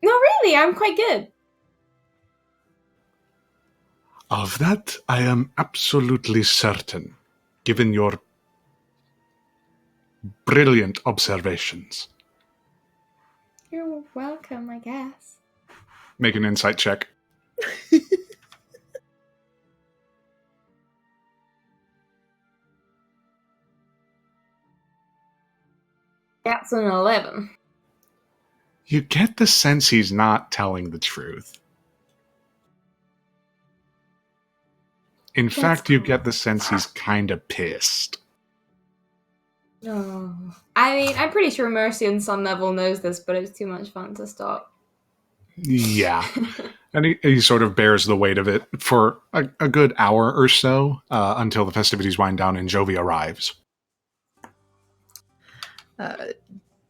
No, really, I'm quite good. Of that, I am absolutely certain, given your brilliant observations. You're welcome, I guess. Make an insight check. That's an 11. You get the sense he's not telling the truth. In fact, you get the sense he's kind of pissed. No. I mean, I'm pretty sure Mercy on some level knows this, but it's too much fun to stop. Yeah. And he sort of bears the weight of it for a good hour or so until the festivities wind down and Jovi arrives.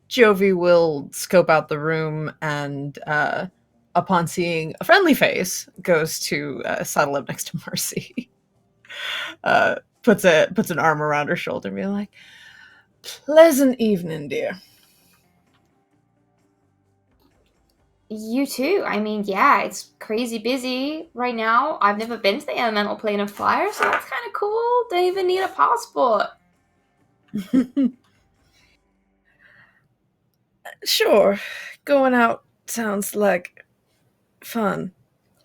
Jovi will scope out the room and, upon seeing a friendly face, goes to sidle up next to Mercy. Puts an arm around her shoulder and be like, "Pleasant evening, dear." You too. I mean, yeah, it's crazy busy right now. I've never been to the elemental plane of fire, so that's kind of cool. Don't even need a passport. Sure, going out sounds like fun.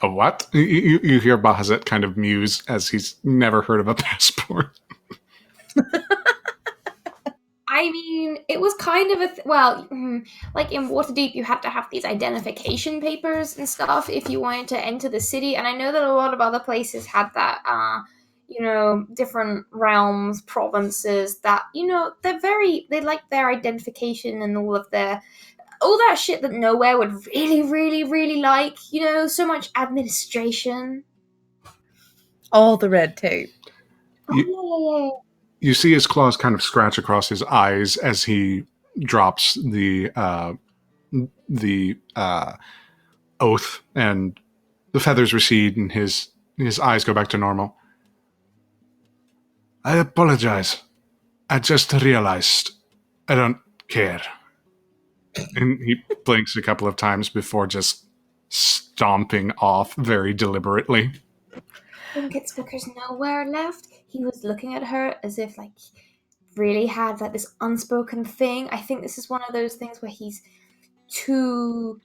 A what? You hear Bahazet kind of muse as he's never heard of a passport. I mean, it was kind of like in Waterdeep, you had to have these identification papers and stuff if you wanted to enter the city. And I know that a lot of other places had that, different realms, provinces that, they like their identification and all that shit that nowhere would really, really, really like, so much administration. All the red tape. Yeah. You see his claws kind of scratch across his eyes as he drops the oath, and the feathers recede, and his eyes go back to normal. I apologize. I just realized I don't care. And he blinks a couple of times before just stomping off very deliberately. I think it's because nowhere left. He was looking at her as if really had this unspoken thing. I think this is one of those things where he's too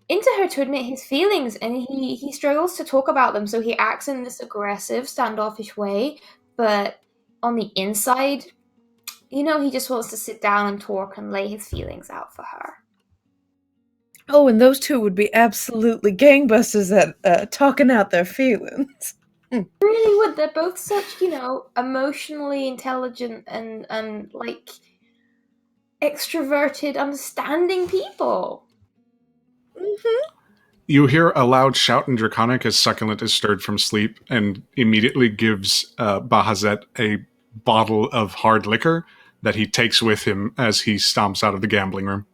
into her to admit his feelings, and he struggles to talk about them, so he acts in this aggressive, standoffish way, but on the inside, he just wants to sit down and talk and lay his feelings out for her. Oh, and those two would be absolutely gangbusters at talking out their feelings. Really would. They're both such, emotionally intelligent and extroverted, understanding people. Mm-hmm. You hear a loud shout in Draconic as Succulent is stirred from sleep and immediately gives Bahazet a bottle of hard liquor that he takes with him as he stomps out of the gambling room.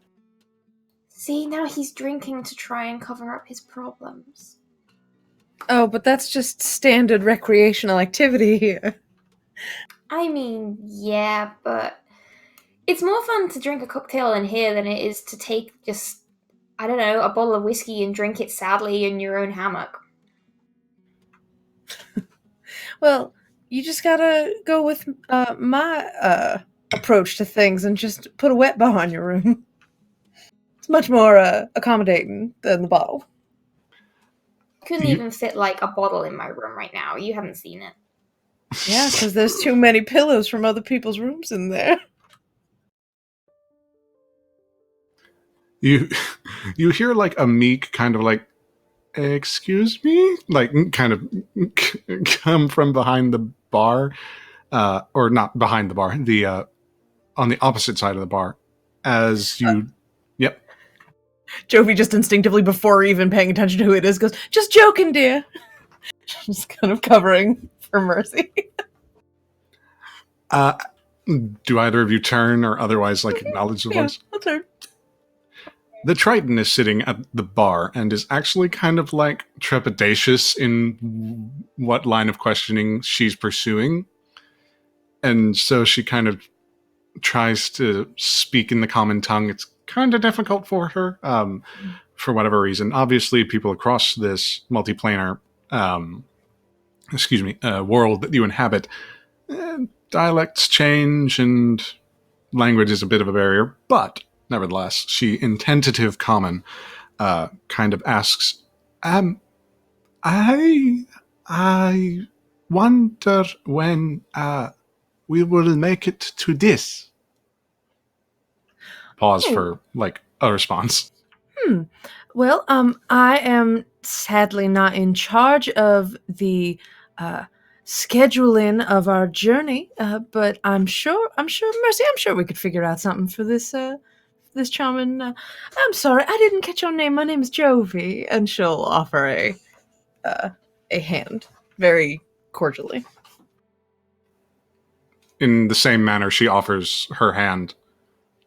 See, now he's drinking to try and cover up his problems. Oh, but that's just standard recreational activity here. I mean, yeah, but it's more fun to drink a cocktail in here than it is to take just, I don't know, a bottle of whiskey and drink it sadly in your own hammock. Well, you just gotta go with my approach to things and just put a wet bar on your room. It's much more accommodating than the bottle. Couldn't even fit a bottle in my room right now. You haven't seen it. Yeah, because there's too many pillows from other people's rooms in there. You hear a meek kind of excuse me, kind of come from behind the bar, or not behind the bar, the on the opposite side of the bar, as you. Yep. Jovi just instinctively, before even paying attention to who it is, goes, "Just joking, dear." Just kind of covering for Mercy. Do either of you turn or otherwise acknowledge the Yeah, voice? I'll turn. The Triton is sitting at the bar and is actually kind of trepidatious in what line of questioning she's pursuing. And so she kind of tries to speak in the common tongue. It's kind of difficult for her for whatever reason. Obviously, people across this multiplanar world that you inhabit, dialects change and language is a bit of a barrier, but nevertheless, she, in tentative common, kind of asks, I wonder when we will make it to this. Pause for a response. Well, I am sadly not in charge of the scheduling of our journey, but I'm sure, Mercy, I'm sure we could figure out something for this charming. I'm sorry, I didn't catch your name. My name is Jovi, and she'll offer a hand very cordially. In the same manner, she offers her hand,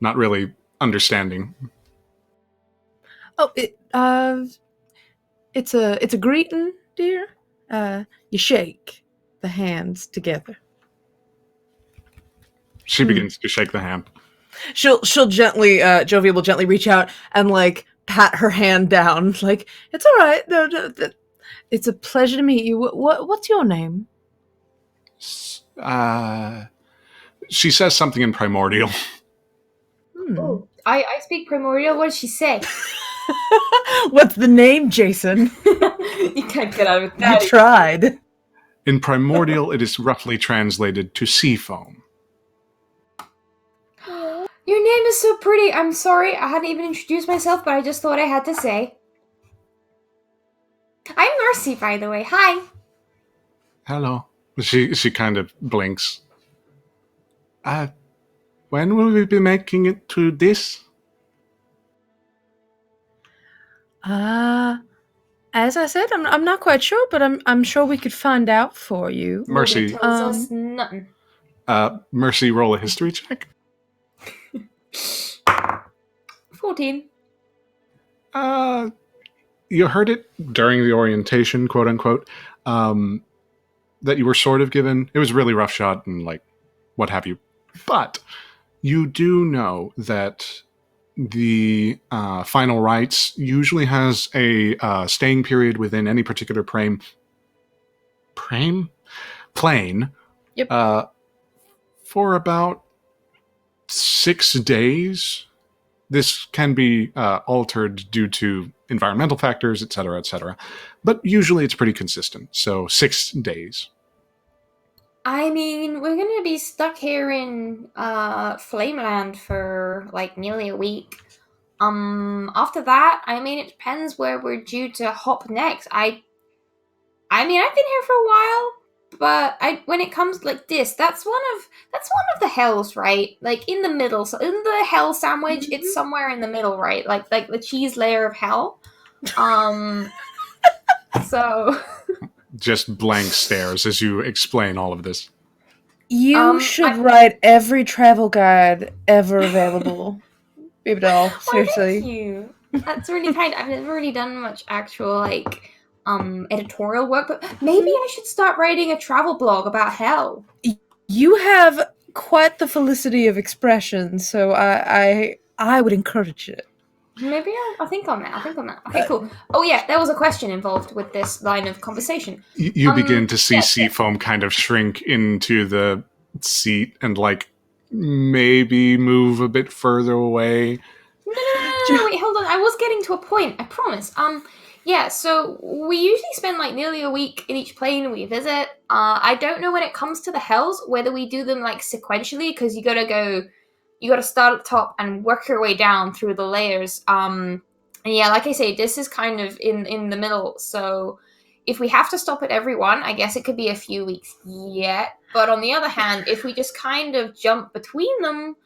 not really understanding. Oh, it's a greeting, dear. You shake the hands together. She begins to shake the hand. She'll gently, Jovi will gently reach out and pat her hand down. It's all right. No, it's a pleasure to meet you. What's your name? She says something in primordial. Oh, I speak primordial. What does she say? What's the name, Jason? You can't get out of it. You tried. In primordial, it is roughly translated to sea foam. Your name is so pretty. I'm sorry, I hadn't even introduced myself, but I just thought I had to say. I'm Mercy, by the way. Hi. Hello. She kind of blinks. When will we be making it to this? As I said, I'm not quite sure, but I'm sure we could find out for you. Mercy. Nobody tells us nothing. Mercy, roll a history check. 14. You heard it during the orientation, quote unquote, that you were sort of given. It was really rough shot and what have you. But you do know that the final rites usually has a staying period within any particular plane. Yep. For about 6 days. This can be altered due to environmental factors, etc., etc. But usually it's pretty consistent. So 6 days. I mean, we're gonna be stuck here in Flameland for nearly a week. After that, I mean, it depends where we're due to hop next. I mean, I've been here for a while, but when it comes this, that's one of the hells, right? In the middle. So in the hell sandwich, it's somewhere in the middle, right? Like the cheese layer of hell. So just blank stares as you explain all of this. You should write every travel guide ever available. Baby doll, seriously. Thank you. That's really kind. I've never really done much actual editorial work, but maybe I should start writing a travel blog about hell. You have quite the felicity of expression, so I would encourage it. Maybe I'll think on that. Okay, cool. Oh yeah, there was a question involved with this line of conversation. You begin to see sea foam kind of shrink into the seat and maybe move a bit further away. No, wait, hold on. I was getting to a point, I promise. Yeah, so we usually spend nearly a week in each plane we visit. I don't know when it comes to the hells, whether we do them sequentially, because you gotta start at the top and work your way down through the layers. And yeah, like I say, this is kind of in the middle, so if we have to stop at every one, I guess it could be a few weeks yet. But on the other hand, if we just kind of jump between them,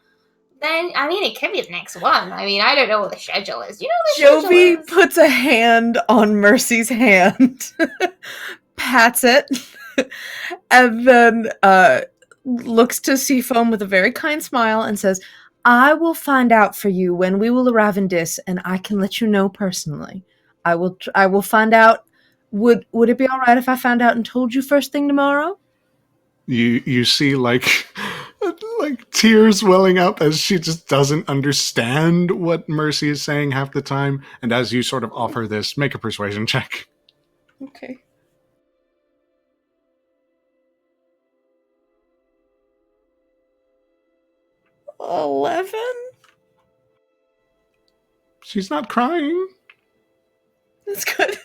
then I mean it could be the next one. I mean, I don't know what the schedule is. You know what the schedule Jovi is? puts a hand on Mercy's hand, pats it, and then looks to Seafoam with a very kind smile and says, I will find out for you when we will arrive in Dis, and I can let you know personally. I will find out. Would it be all right if I found out and told you first thing tomorrow? You see like tears welling up as she just doesn't understand what Mercy is saying half the time. And as you sort of offer this, make a persuasion check. Okay. $11? She's not crying. That's good.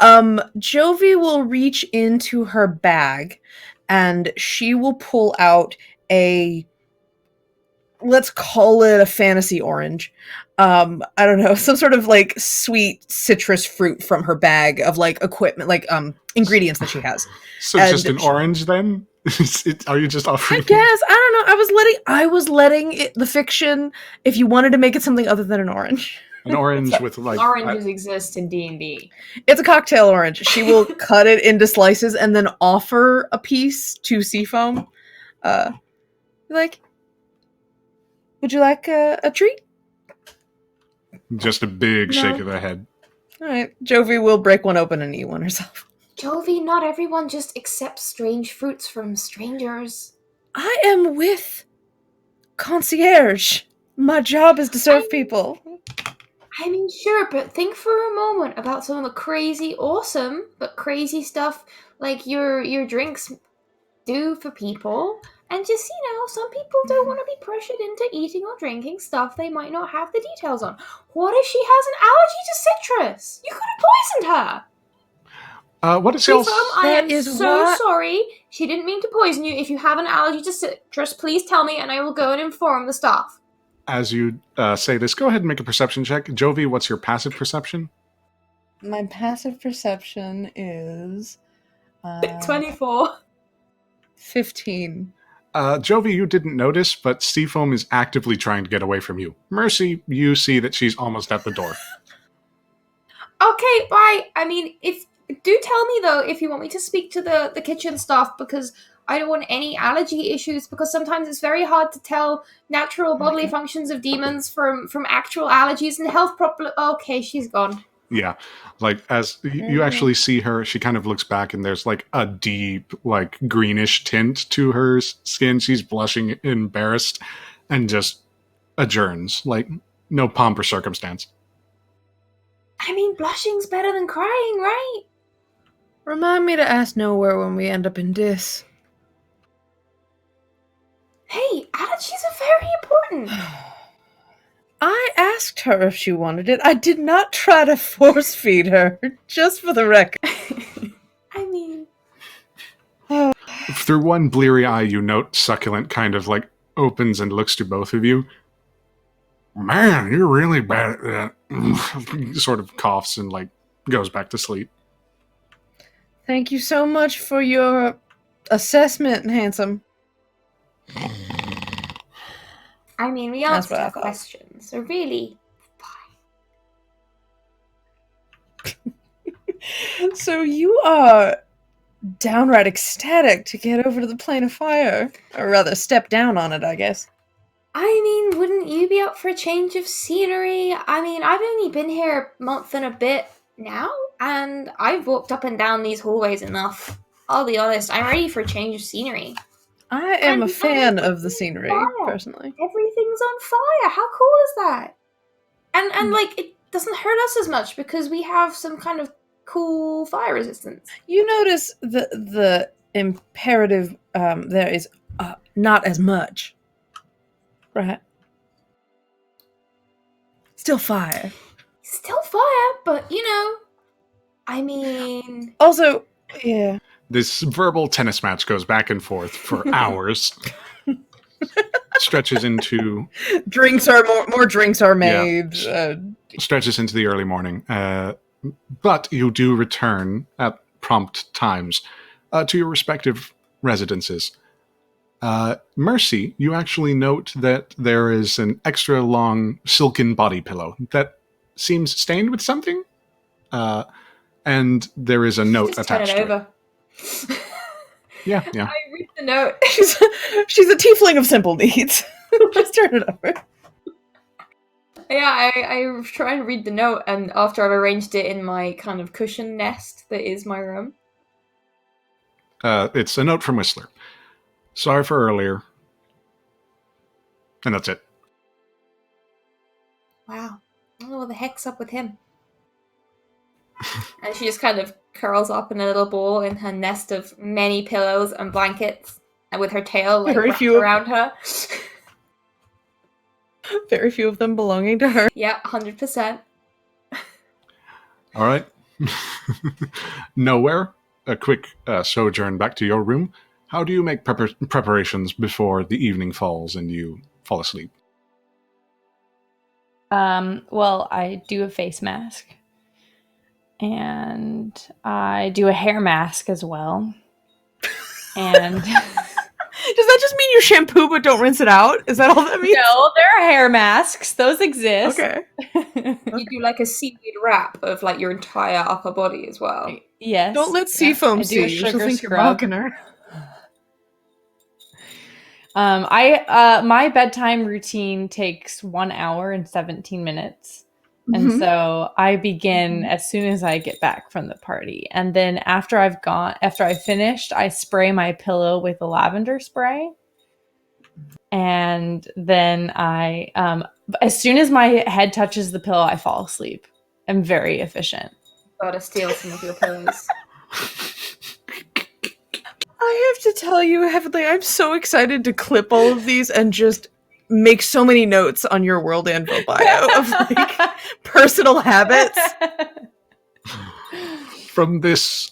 Jovi will reach into her bag and she will pull out let's call it a fantasy orange. I don't know, some sort of like sweet citrus fruit from her bag of like equipment, like ingredients that she has. So And just an orange then? Are you just I offering? guess, I don't know. I was letting it, the fiction, if you wanted to make it something other than an orange. An orange with like Oranges exist in D&D. It's a cocktail orange. She will cut it into slices and then offer a piece to Seafoam. Like, would you like a treat? just a big No. shake of the head. All right. Jovi will break one open and eat one herself. Jovi, not everyone just accepts strange fruits from strangers. I am with concierge. My job is to serve people. I mean, sure, but think for a moment about some of the crazy, awesome, but crazy stuff like your drinks do for people. And just, some people don't want to be pressured into eating or drinking stuff they might not have the details on. What if she has an allergy to citrus? You could have poisoned her. What is Seafoam, y'all's... I That am is so what- sorry. She didn't mean to poison you. If you have an allergy to citrus, please tell me and I will go and inform the staff. As you say this, go ahead and make a perception check. Jovi, what's your passive perception? My passive perception is 24. 15. Jovi, you didn't notice, but Seafoam is actively trying to get away from you. Mercy, you see that she's almost at the door. Okay, bye. I mean, do tell me though if you want me to speak to the kitchen staff, because I don't want any allergy issues, because sometimes it's very hard to tell natural bodily functions of demons from actual allergies and health problems. Okay, she's gone. Yeah, like as you actually see her, she kind of looks back and there's like a deep, like greenish tint to her skin. She's blushing, embarrassed, and just adjourns, like no pomp or circumstance. I mean, blushing's better than crying, right? Remind me to ask nowhere when we end up in Dis. Hey, allergies are very important. I asked her if she wanted it. I did not try to force feed her, just for the record. I mean, Through one bleary eye, you note Succulent kind of like opens and looks to both of you. Man, you're really bad at that. Sort of coughs and like goes back to sleep. Thank you so much for your assessment, handsome. I mean, we That's answered what I her thought. questions, so really, So you are downright ecstatic to get over to the plane of fire. Or rather, step down on it, I guess. I mean, wouldn't you be up for a change of scenery? I mean, I've only been here a month and a bit now, and I've walked up and down these hallways enough. I'll be honest, I'm ready for a change of scenery. I am a And fan fire. of the scenery, Fire. personally. Everything's on fire. How cool is that? And like, it doesn't hurt us as much because we have some kind of cool fire resistance. You notice the imperative there is not as much. Right? Still fire. Still fire, but I mean, Also, yeah. This verbal tennis match goes back and forth for hours. Stretches into Drinks are more drinks are made. stretches into the early morning. But you do return at prompt times to your respective residences. Mercy, you actually note that there is an extra long silken body pillow that seems stained with something, and there is a note Just turn it attached to it. over. Yeah. I read the note. She's a tiefling of simple needs. Just turn it over. Yeah, I try and read the note, and after I've arranged it in my kind of cushion nest that is my room. It's a note from Whistler. Sorry for earlier. And that's it. Wow. I don't know what the heck's up with him. And she just kind of curls up in a little ball in her nest of many pillows and blankets, and with her tail like Very wrapped few- around her. Very few of them belonging to her. Yeah, 100%. All right. Nowhere. A quick sojourn back to your room. How do you make preparations before the evening falls and you fall asleep? Well, I do a face mask. And I do a hair mask as well. And Does that just mean you shampoo but don't rinse it out? Is that all that means? no, there are hair masks. Those exist. Okay. You do like a seaweed wrap of like your entire upper body as well. Yes. Don't let Seafoam I do see a you. She'll sugar think you're scrub. mocking her. My bedtime routine takes 1 hour and 17 minutes. And Mhm. so I begin as soon as I get back from the party. And then after I've finished, I spray my pillow with a lavender spray. And then as soon as my head touches the pillow, I fall asleep. I'm very efficient. Gotta steal some of your pillows. I have to tell you, Heavenly, I'm so excited to clip all of these and just make so many notes on your World Anvil bio of like personal habits. From this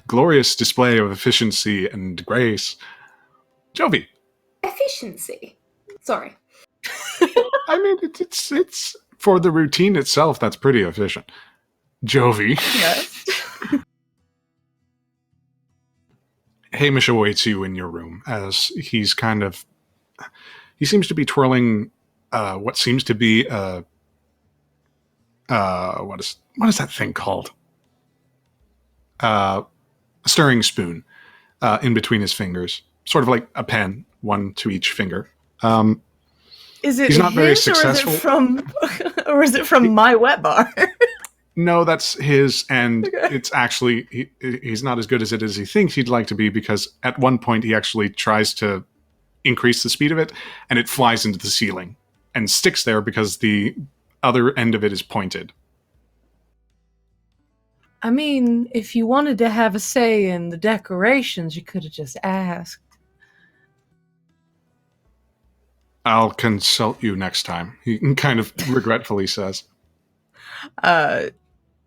glorious display of efficiency and grace, Jovi. Efficiency. Sorry. I mean, it's for the routine itself. That's pretty efficient. Jovi. Yes. Hamish awaits you in your room as he seems to be twirling what seems to be what is that thing called? A stirring spoon in between his fingers, sort of like a pen, one to each finger. Is it He's not very his, successful. Or is it from my wet bar? No, that's his, and Okay. it's actually he's not as good as he thinks he'd like to be, because at one point he actually tries to increase the speed of it, and it flies into the ceiling and sticks there because the other end of it is pointed. I mean, if you wanted to have a say in the decorations, you could have just asked. I'll consult you next time, he kind of regretfully says.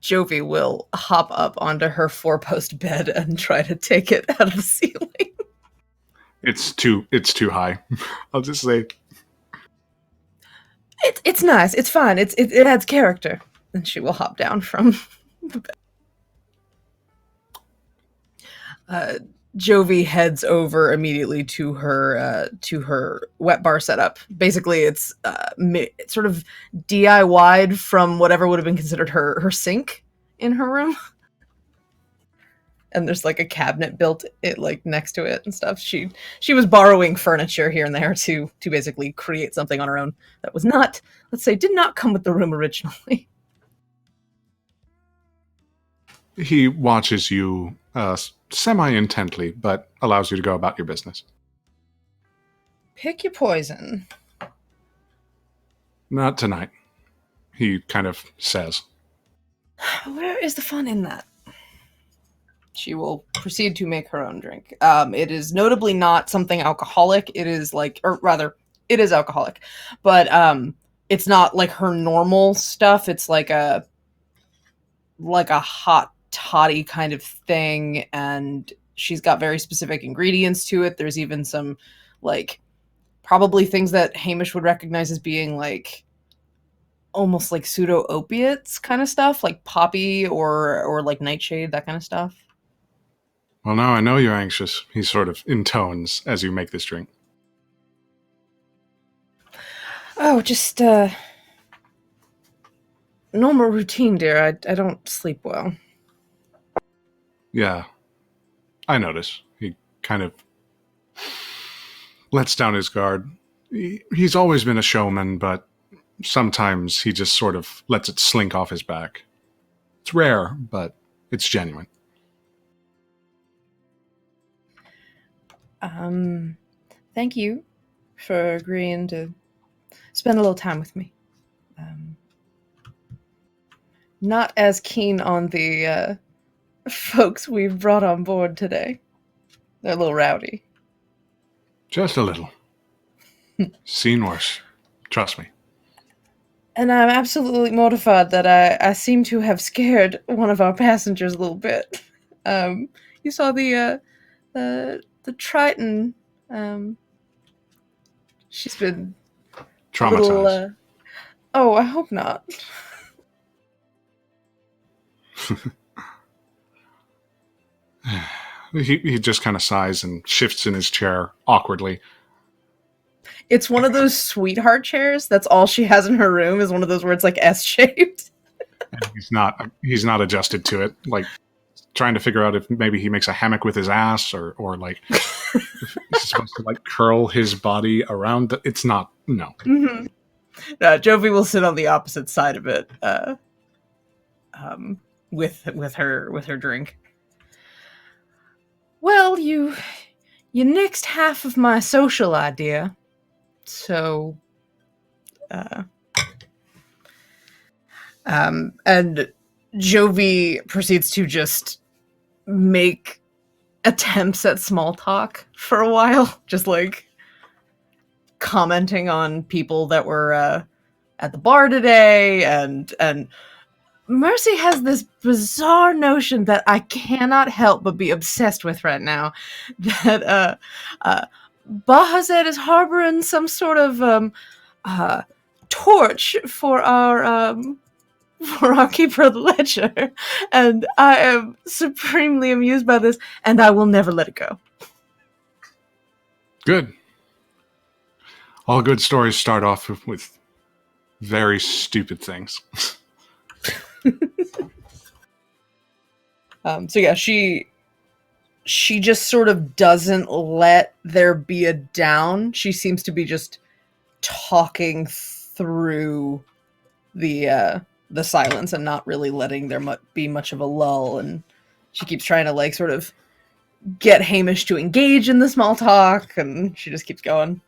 Jovi will hop up onto her 4-post bed and try to take it out of the ceiling. It's too high. I'll just say, It's nice. It's fine. It adds character. And she will hop down from the bed. Jovi heads over immediately to her wet bar setup. Basically, it's sort of DIY'd from whatever would have been considered her sink in her room. And there's like a cabinet built it like next to it and stuff. She was borrowing furniture here and there to basically create something on her own that was not, let's say, did not come with the room originally. he watches you semi-intently, but allows you to go about your business. Pick your poison. Not tonight, he kind of says. Where is the fun in that? She will proceed to make her own drink. It is notably not something alcoholic. It is like, or rather, it is alcoholic, but it's not like her normal stuff. It's like a hot toddy kind of thing, and she's got very specific ingredients to it. There's even some like probably things that Hamish would recognize as being like almost like pseudo opiates kind of stuff, like poppy or like nightshade, that kind of stuff. Well, now I know you're anxious, he sort of intones as you make this drink. Oh, just normal routine, dear. I don't sleep well. Yeah, I notice. He kind of lets down his guard. He's always been a showman, but sometimes he just sort of lets it slink off his back. It's rare, but it's genuine. Thank you for agreeing to spend a little time with me. Not as keen on the folks we've brought on board today. They're a little rowdy. Just a little. Seen worse. Trust me. And I'm absolutely mortified that I seem to have scared one of our passengers a little bit. You saw the Triton. She's been Traumatized. little. Oh, I hope not. He just kind of sighs and shifts in his chair awkwardly. It's one of those sweetheart chairs. That's all she has in her room. Is one of those where it's like S-shaped. And he's not adjusted to it. Like trying to figure out if maybe he makes a hammock with his ass or like if he's supposed to like curl his body around. It's not. No. Mm-hmm. Jovi will sit on the opposite side of it, with her drink. Well, you nixed half of my social idea, so and Jovi proceeds to just make attempts at small talk for a while, just like commenting on people that were at the bar today, and Mercy has this bizarre notion that I cannot help but be obsessed with right now, that Bahazet is harboring some sort of torch for our Keeper of the Ledger, and I am supremely amused by this, and I will never let it go. Good. All good stories start off with very stupid things. So yeah, she just sort of doesn't let there be a down. She seems to be just talking through the silence and not really letting there be much of a lull. And she keeps trying to like sort of get Hamish to engage in the small talk, and she just keeps going.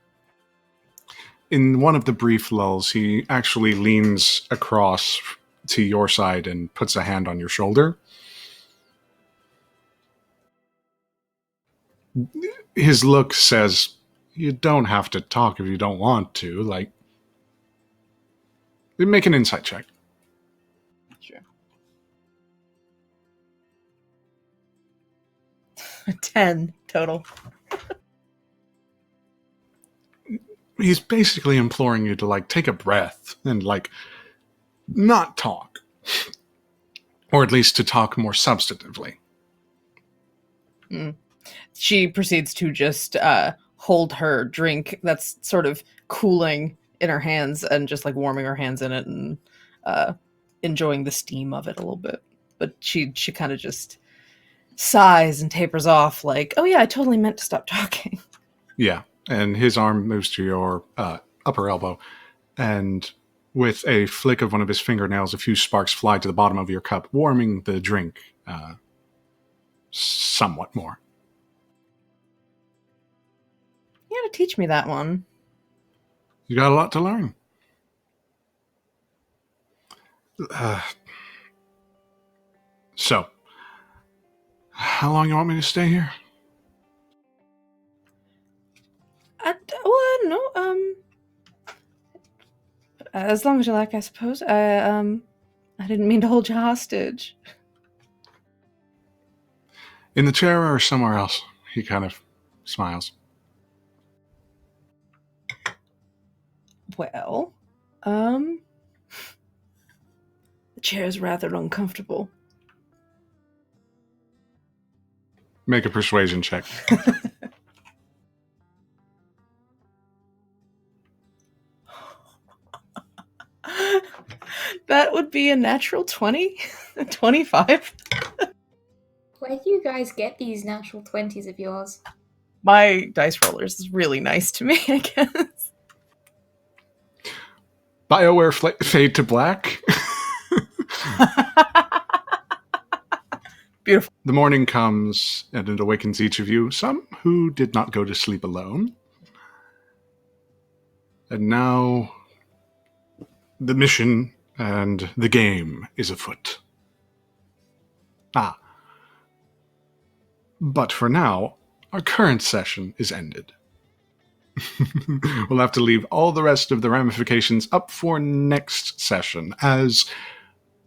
In one of the brief lulls, he actually leans across to your side and puts a hand on your shoulder. His look says, you don't have to talk if you don't want to. Like, make an insight check. Sure. 10 total. He's basically imploring you to, like, take a breath and, like, not talk. Or at least to talk more substantively. She proceeds to just hold her drink that's sort of cooling in her hands and just like warming her hands in it and enjoying the steam of it a little bit. But she kind of just sighs and tapers off like, oh yeah, I totally meant to stop talking. Yeah, and his arm moves to your upper elbow, and with a flick of one of his fingernails, a few sparks fly to the bottom of your cup, warming the drink somewhat more. You gotta teach me that one. You got a lot to learn. So, how long you want me to stay here? I don't know. As long as you like, I suppose. I didn't mean to hold you hostage. In the chair or somewhere else? He kind of smiles. Well, the chair is rather uncomfortable. Make a persuasion check. That would be a natural 20? 25? Where do you guys get these natural 20s of yours? My dice rollers is really nice to me, I guess. BioWare fade to black. Beautiful. The morning comes and it awakens each of you, some who did not go to sleep alone. And now the mission and the game is afoot. But for now, our current session is ended. We'll have to leave all the rest of the ramifications up for next session, as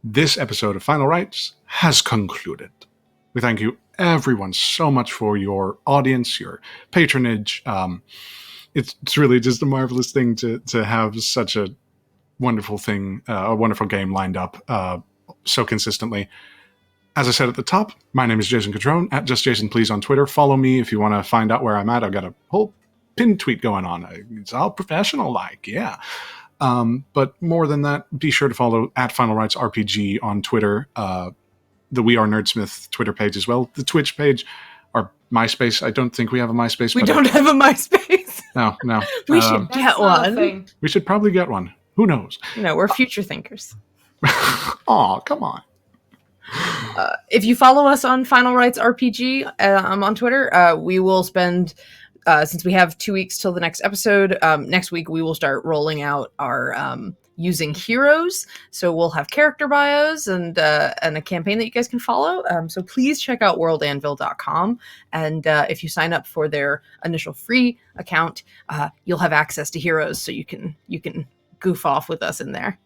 this episode of Final Rites has concluded. We thank you, everyone, so much for your audience, your patronage. It's really just a marvelous thing to have such a wonderful thing, a wonderful game lined up so consistently. As I said at the top, my name is Jason Catrone, at JustJasonPlease on Twitter. Follow me if you want to find out where I'm at. I've got a whole pin tweet going on. It's all professional-like, yeah. But more than that, be sure to follow at Final Rites RPG on Twitter, the We Are Nerdsmith Twitter page as well, the Twitch page, our MySpace. I don't think we have a MySpace. We don't have a MySpace. No. We should get one. We should probably get one. Who knows? No, we're future thinkers. Aw, come on. If you follow us on Final Rites RPG on Twitter, we will spend, since we have 2 weeks till the next episode, next week we will start rolling out our using heroes. So we'll have character bios and a campaign that you guys can follow. So please check out worldanvil.com. And if you sign up for their initial free account, you'll have access to heroes, so you can goof off with us in there.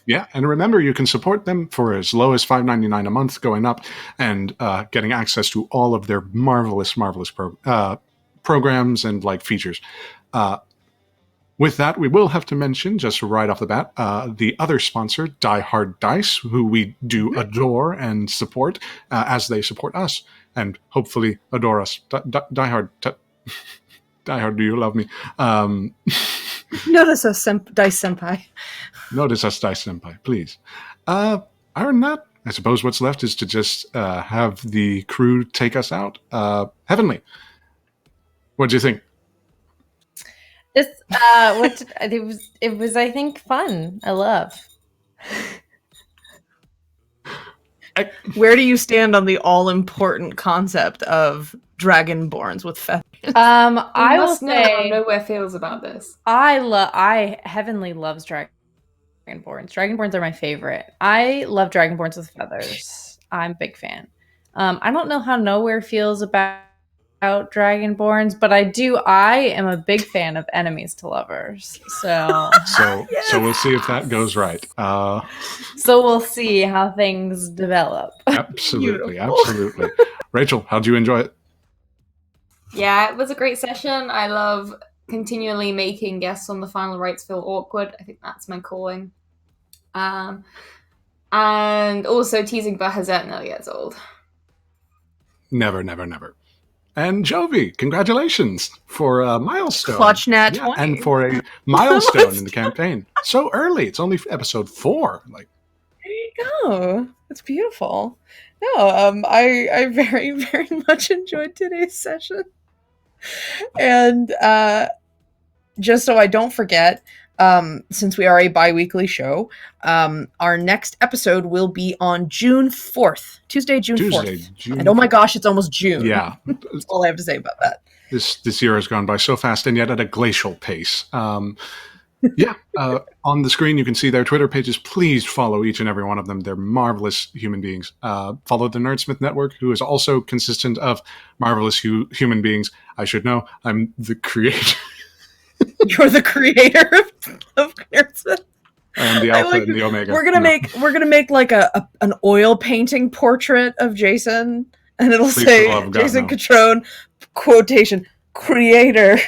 Yeah, and remember, you can support them for as low as $5.99 a month, going up, and getting access to all of their marvelous programs and features. With that, we will have to mention, just right off the bat, the other sponsor, Die Hard Dice, who we do adore and support as they support us, and hopefully adore us. Die Hard, Die Hard, do you love me? Notice us, Dice Senpai. Notice us, Dice Senpai, please. Other than that, I suppose what's left is to just have the crew take us out. Heavenly, what do you think? It was I think fun. I love. Where do you stand on the all-important concept of dragonborns with feathers? I will must know how say Nowhere feels about this. Heavenly loves dragonborns. Dragonborns are my favorite. I love dragonborns with feathers. I'm a big fan. I don't know how Nowhere feels about dragonborns, but I am a big fan of enemies to lovers. So So we'll see if that goes right. so we'll see how things develop. Absolutely. Rachel, how'd you enjoy it? Yeah, it was a great session. I love continually making guests on the Final Rites feel awkward. I think that's my calling. And also teasing Bahazet never gets old. Never. And Jovi, congratulations for a milestone. Clutch nat 20. And for a milestone in the campaign. So early. It's only episode 4. There you go. That's beautiful. No, I very, very much enjoyed today's session. And just so I don't forget, since we are a bi-weekly show, our next episode will be on June 4th. Tuesday, June 4th. And oh my gosh, it's almost June. Yeah. That's all I have to say about that. This year has gone by so fast, and yet at a glacial pace. On the screen you can see their Twitter pages. Please follow each and every one of them. They're marvelous human beings. Follow the Nerdsmith Network, who is also consistent of marvelous human beings. I should know. I'm the creator. You're the creator of Nerdsmith. I am the alpha and the omega. We're gonna make like an oil painting portrait of Jason, and it'll say Jason Catrone, quotation, creator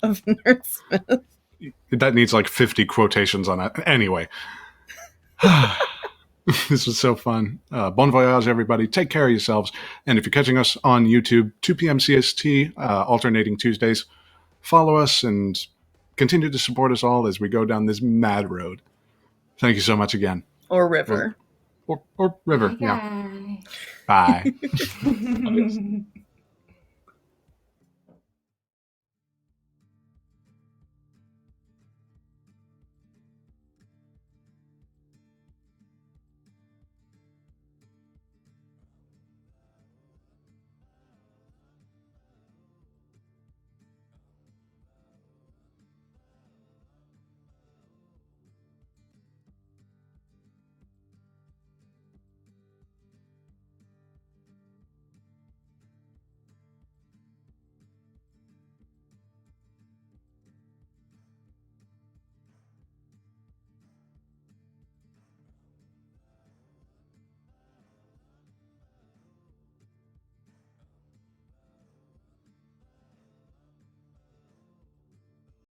of Nerdsmith. That needs 50 quotations on it. Anyway. This was so fun. Bon voyage, everybody. Take care of yourselves. And if you're catching us on YouTube, 2 p.m. CST, alternating Tuesdays, follow us and continue to support us all as we go down this mad road. Thank you so much again. Or river. Or river. Bye, Yeah. guys. Bye.